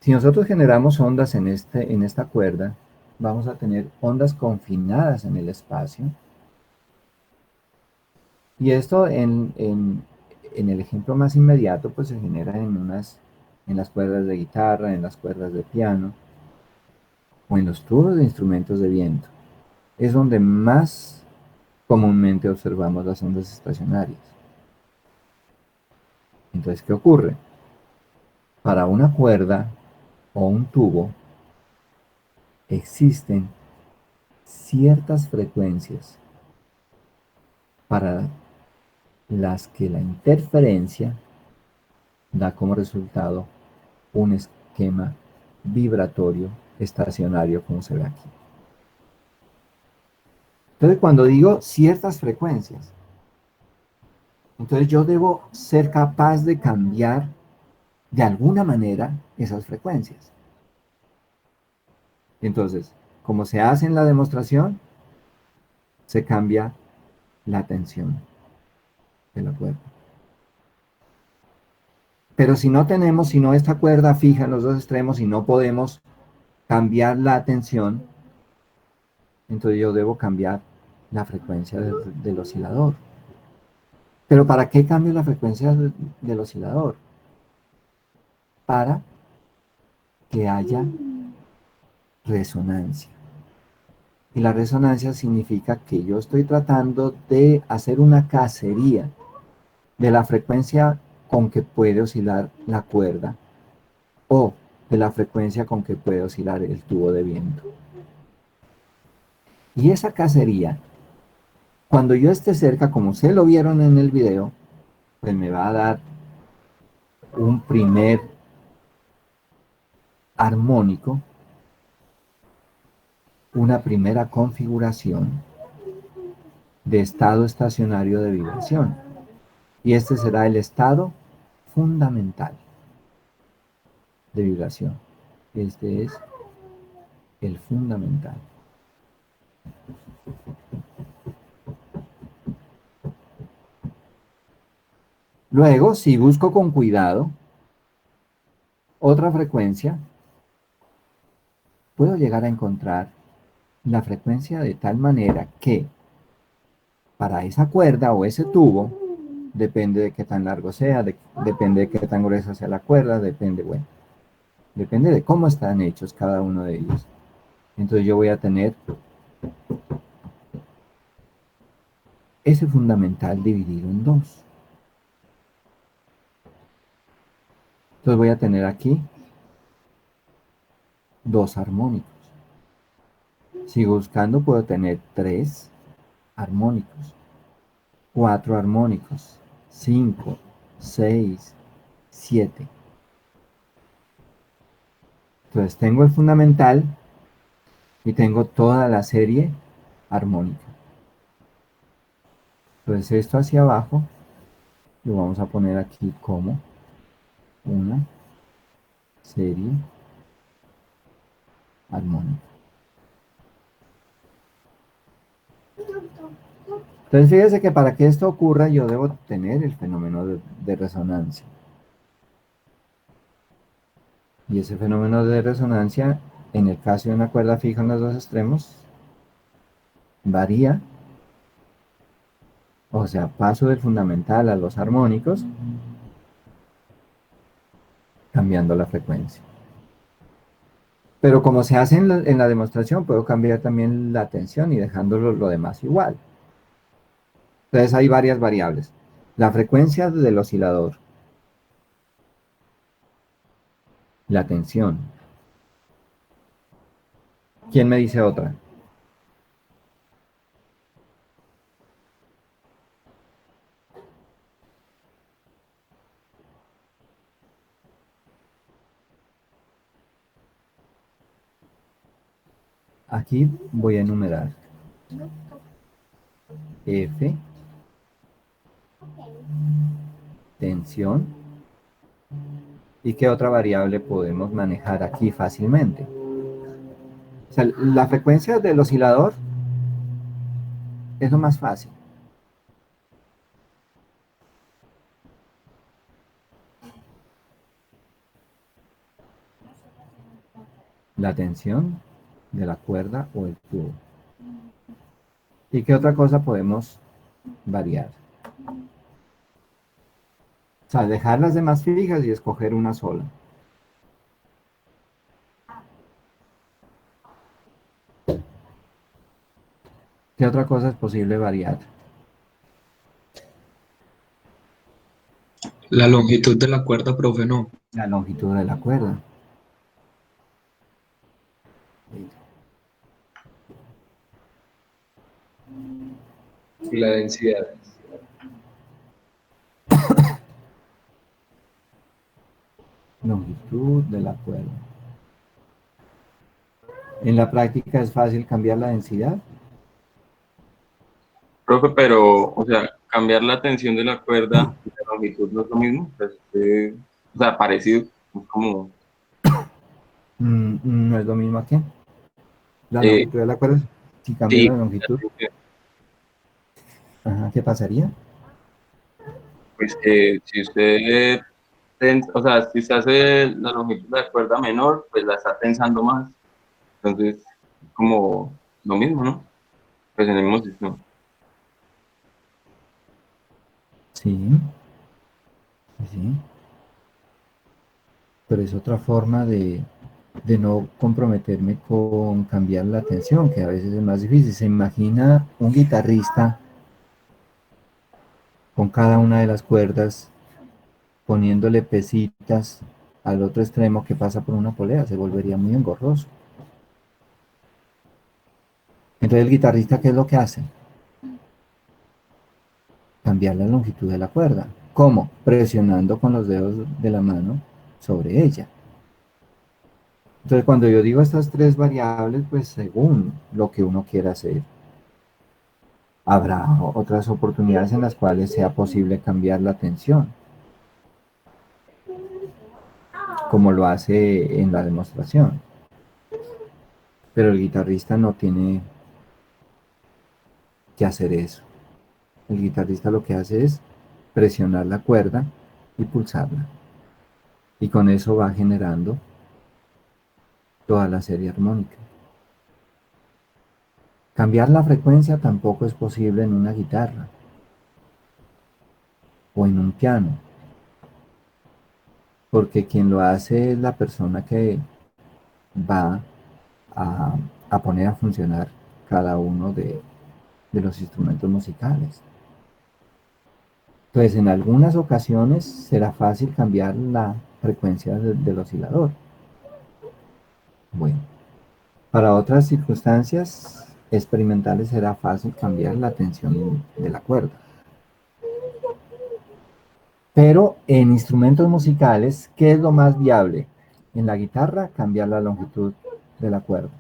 Si nosotros generamos ondas en esta cuerda, vamos a tener ondas confinadas en el espacio. Y esto en el ejemplo más inmediato, pues se genera en las cuerdas de guitarra, en las cuerdas de piano, o en los tubos de instrumentos de viento. Es donde más comúnmente observamos las ondas estacionarias. Entonces, ¿qué ocurre? Para una cuerda o un tubo existen ciertas frecuencias para las que la interferencia da como resultado un esquema vibratorio estacionario, como se ve aquí. Entonces, cuando digo ciertas frecuencias, entonces yo debo ser capaz de cambiar de alguna manera esas frecuencias. Entonces, como se hace en la demostración, se cambia la tensión de la cuerda. Pero si no tenemos, sino esta cuerda fija en los dos extremos y no podemos cambiar la tensión, entonces yo debo cambiar la frecuencia del oscilador. Pero ¿para qué cambio la frecuencia del oscilador? para que haya resonancia. Y la resonancia significa que yo estoy tratando de hacer una cacería de la frecuencia con que puede oscilar la cuerda o de la frecuencia con que puede oscilar el tubo de viento. Y esa cacería, cuando yo esté cerca, como se lo vieron en el video, pues me va a dar un primer armónico, una primera configuración de estado estacionario de vibración. Y este será el estado fundamental de vibración. Este es el fundamental. Luego, si busco con cuidado otra frecuencia, puedo llegar a encontrar la frecuencia de tal manera que para esa cuerda o ese tubo, depende de qué tan largo sea, depende de qué tan gruesa sea la cuerda, depende de cómo están hechos cada uno de ellos. Entonces yo voy a tener ese fundamental dividido en dos. Entonces voy a tener aquí dos armónicos. Sigo buscando, puedo tener 3 armónicos, 4 armónicos, 5, 6, 7. Entonces tengo el fundamental y tengo toda la serie armónica. Entonces esto hacia abajo lo vamos a poner aquí como una serie armónica. Entonces fíjese que para que esto ocurra yo debo tener el fenómeno de resonancia. Y ese fenómeno de resonancia, en el caso de una cuerda fija en los dos extremos, varía, o sea, paso del fundamental a los armónicos, cambiando la frecuencia. Pero como se hace en la demostración, puedo cambiar también la tensión y dejándolo lo demás igual. Entonces hay varias variables. La frecuencia del oscilador, la tensión. ¿Quién me dice otra? Aquí voy a enumerar F, tensión, y qué otra variable podemos manejar aquí fácilmente. O sea, la frecuencia del oscilador es lo más fácil. La tensión de la cuerda o el tubo. ¿Y qué otra cosa podemos variar? O sea, dejar las demás fijas y escoger una sola. ¿Qué otra cosa es posible variar? La longitud de la cuerda, profe, no. La longitud de la cuerda. Y la densidad. Longitud de la cuerda. En la práctica es fácil cambiar la densidad. Profe, pero, o sea, cambiar la tensión de la cuerda y la longitud no es lo mismo. Pues, o sea, parecido, es como... No es lo mismo aquí. La Eh, longitud de la cuerda, si cambia sí, la longitud, ajá, ¿qué pasaría? pues si usted, o sea, si se hace la longitud de la cuerda menor, pues la está tensando más. Entonces, como lo mismo, ¿no? Pues en el mismo sistema. Sí, sí. pero es otra forma de no comprometerme con cambiar la tensión, que a veces es más difícil. Se imagina un guitarrista con cada una de las cuerdas poniéndole pesitas al otro extremo que pasa por una polea, se volvería muy engorroso. Entonces el guitarrista, ¿qué es lo que hace? Cambiar la longitud de la cuerda. ¿Cómo? Presionando con los dedos de la mano sobre ella. Entonces cuando yo digo estas tres variables, pues según lo que uno quiera hacer, habrá otras oportunidades en las cuales sea posible cambiar la tensión, como lo hace en la demostración. Pero el guitarrista no tiene que hacer eso. El guitarrista lo que hace es presionar la cuerda y pulsarla. Y con eso va generando toda la serie armónica. Cambiar la frecuencia tampoco es posible en una guitarra o en un piano, porque quien lo hace es la persona que va a poner a funcionar cada uno de los instrumentos musicales. Entonces, en algunas ocasiones será fácil cambiar la frecuencia del oscilador. Bueno, para otras circunstancias experimentales será fácil cambiar la tensión de la cuerda. Pero en instrumentos musicales, ¿qué es lo más viable? En la guitarra, cambiar la longitud de la cuerda.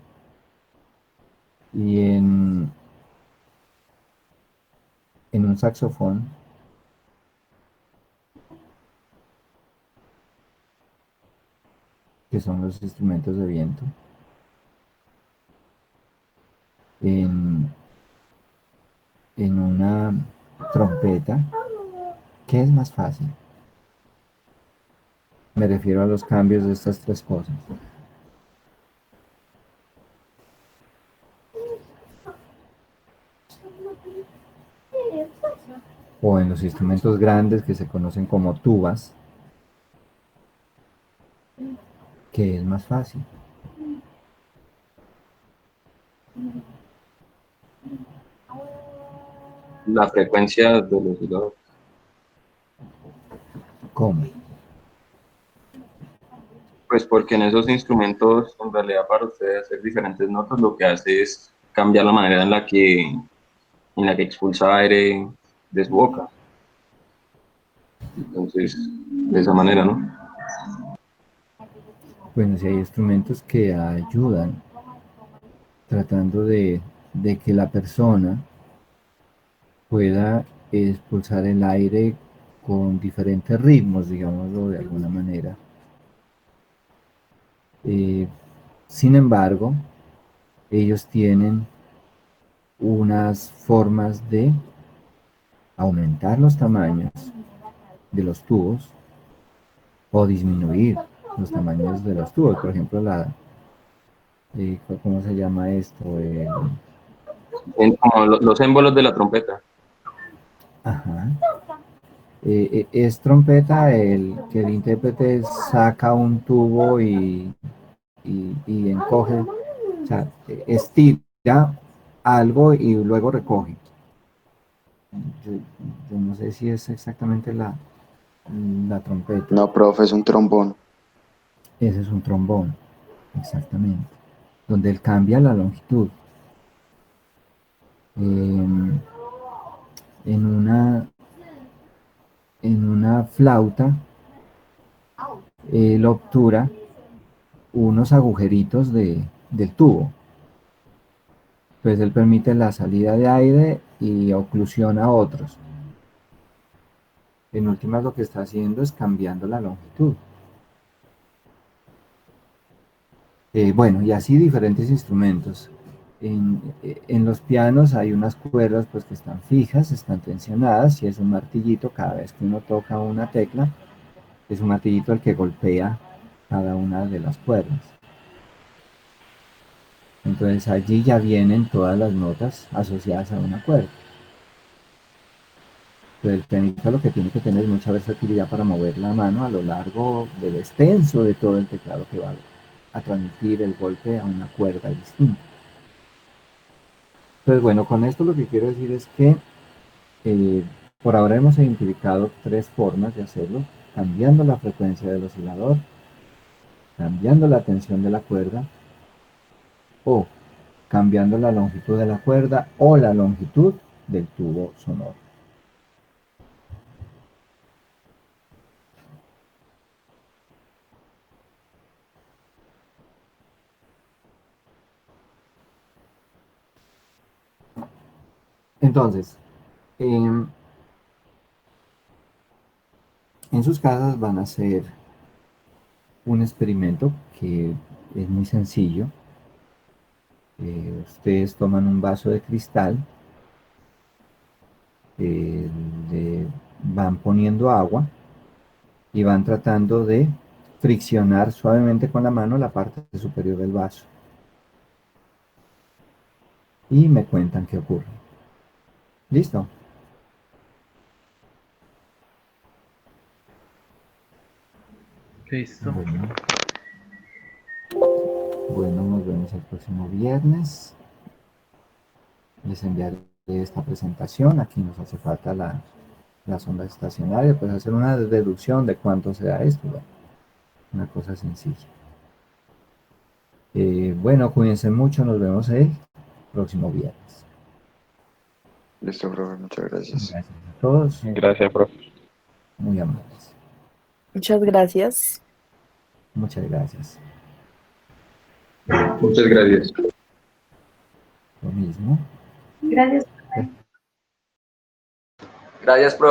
Y en un saxofón, que son los instrumentos de viento, en una trompeta, ¿qué es más fácil? Me refiero a los cambios de estas tres cosas. O en los instrumentos grandes que se conocen como tubas, ¿qué es más fácil? La frecuencia del oscilador. ¿Cómo? Pues porque en esos instrumentos, en realidad para usted hacer diferentes notas, lo que hace es cambiar la manera en la que expulsa aire de su boca. Entonces, de esa manera, ¿no? Bueno, si hay instrumentos que ayudan tratando de que la persona pueda expulsar el aire con diferentes ritmos, digámoslo de alguna manera. Sin embargo, ellos tienen unas formas de aumentar los tamaños de los tubos o disminuir los tamaños de los tubos. Por ejemplo, ¿cómo se llama esto? Como los émbolos de la trompeta. Ajá. Es trompeta que el intérprete saca un tubo y encoge, o sea, estira algo y luego recoge. Yo no sé si es exactamente la trompeta. No, profe, es un trombón. Ese es un trombón, exactamente, donde él cambia la longitud. En una flauta, él obtura unos agujeritos del tubo. Pues él permite la salida de aire y oclusiona otros. En últimas lo que está haciendo es cambiando la longitud. Bueno, y así diferentes instrumentos. En los pianos hay unas cuerdas pues, que están fijas, están tensionadas, y es un martillito cada vez que uno toca una tecla, es un martillito el que golpea cada una de las cuerdas. Entonces allí ya vienen todas las notas asociadas a una cuerda. Pero el técnico lo que tiene que tener es mucha versatilidad para mover la mano a lo largo del extenso de todo el teclado que va a transmitir el golpe a una cuerda distinta. Entonces, bueno, con esto lo que quiero decir es que por ahora hemos identificado 3 formas de hacerlo: cambiando la frecuencia del oscilador, cambiando la tensión de la cuerda, o cambiando la longitud de la cuerda o la longitud del tubo sonoro. Entonces, en sus casas van a hacer un experimento que es muy sencillo. Ustedes toman un vaso de cristal, le van poniendo agua y van tratando de friccionar suavemente con la mano la parte superior del vaso. Y me cuentan qué ocurre. ¿Listo? Listo. Bueno, nos vemos el próximo viernes. Les enviaré esta presentación. Aquí nos hace falta la sonda estacionaria, pues hacer una deducción de cuánto será esto. Bueno, una cosa sencilla. Bueno, cuídense mucho, nos vemos el próximo viernes. Listo, profe, muchas gracias. Gracias a todos. Gracias, profe. Muy amables. Muchas gracias. Muchas gracias. Muchas gracias. Lo mismo. Gracias. Gracias, profe.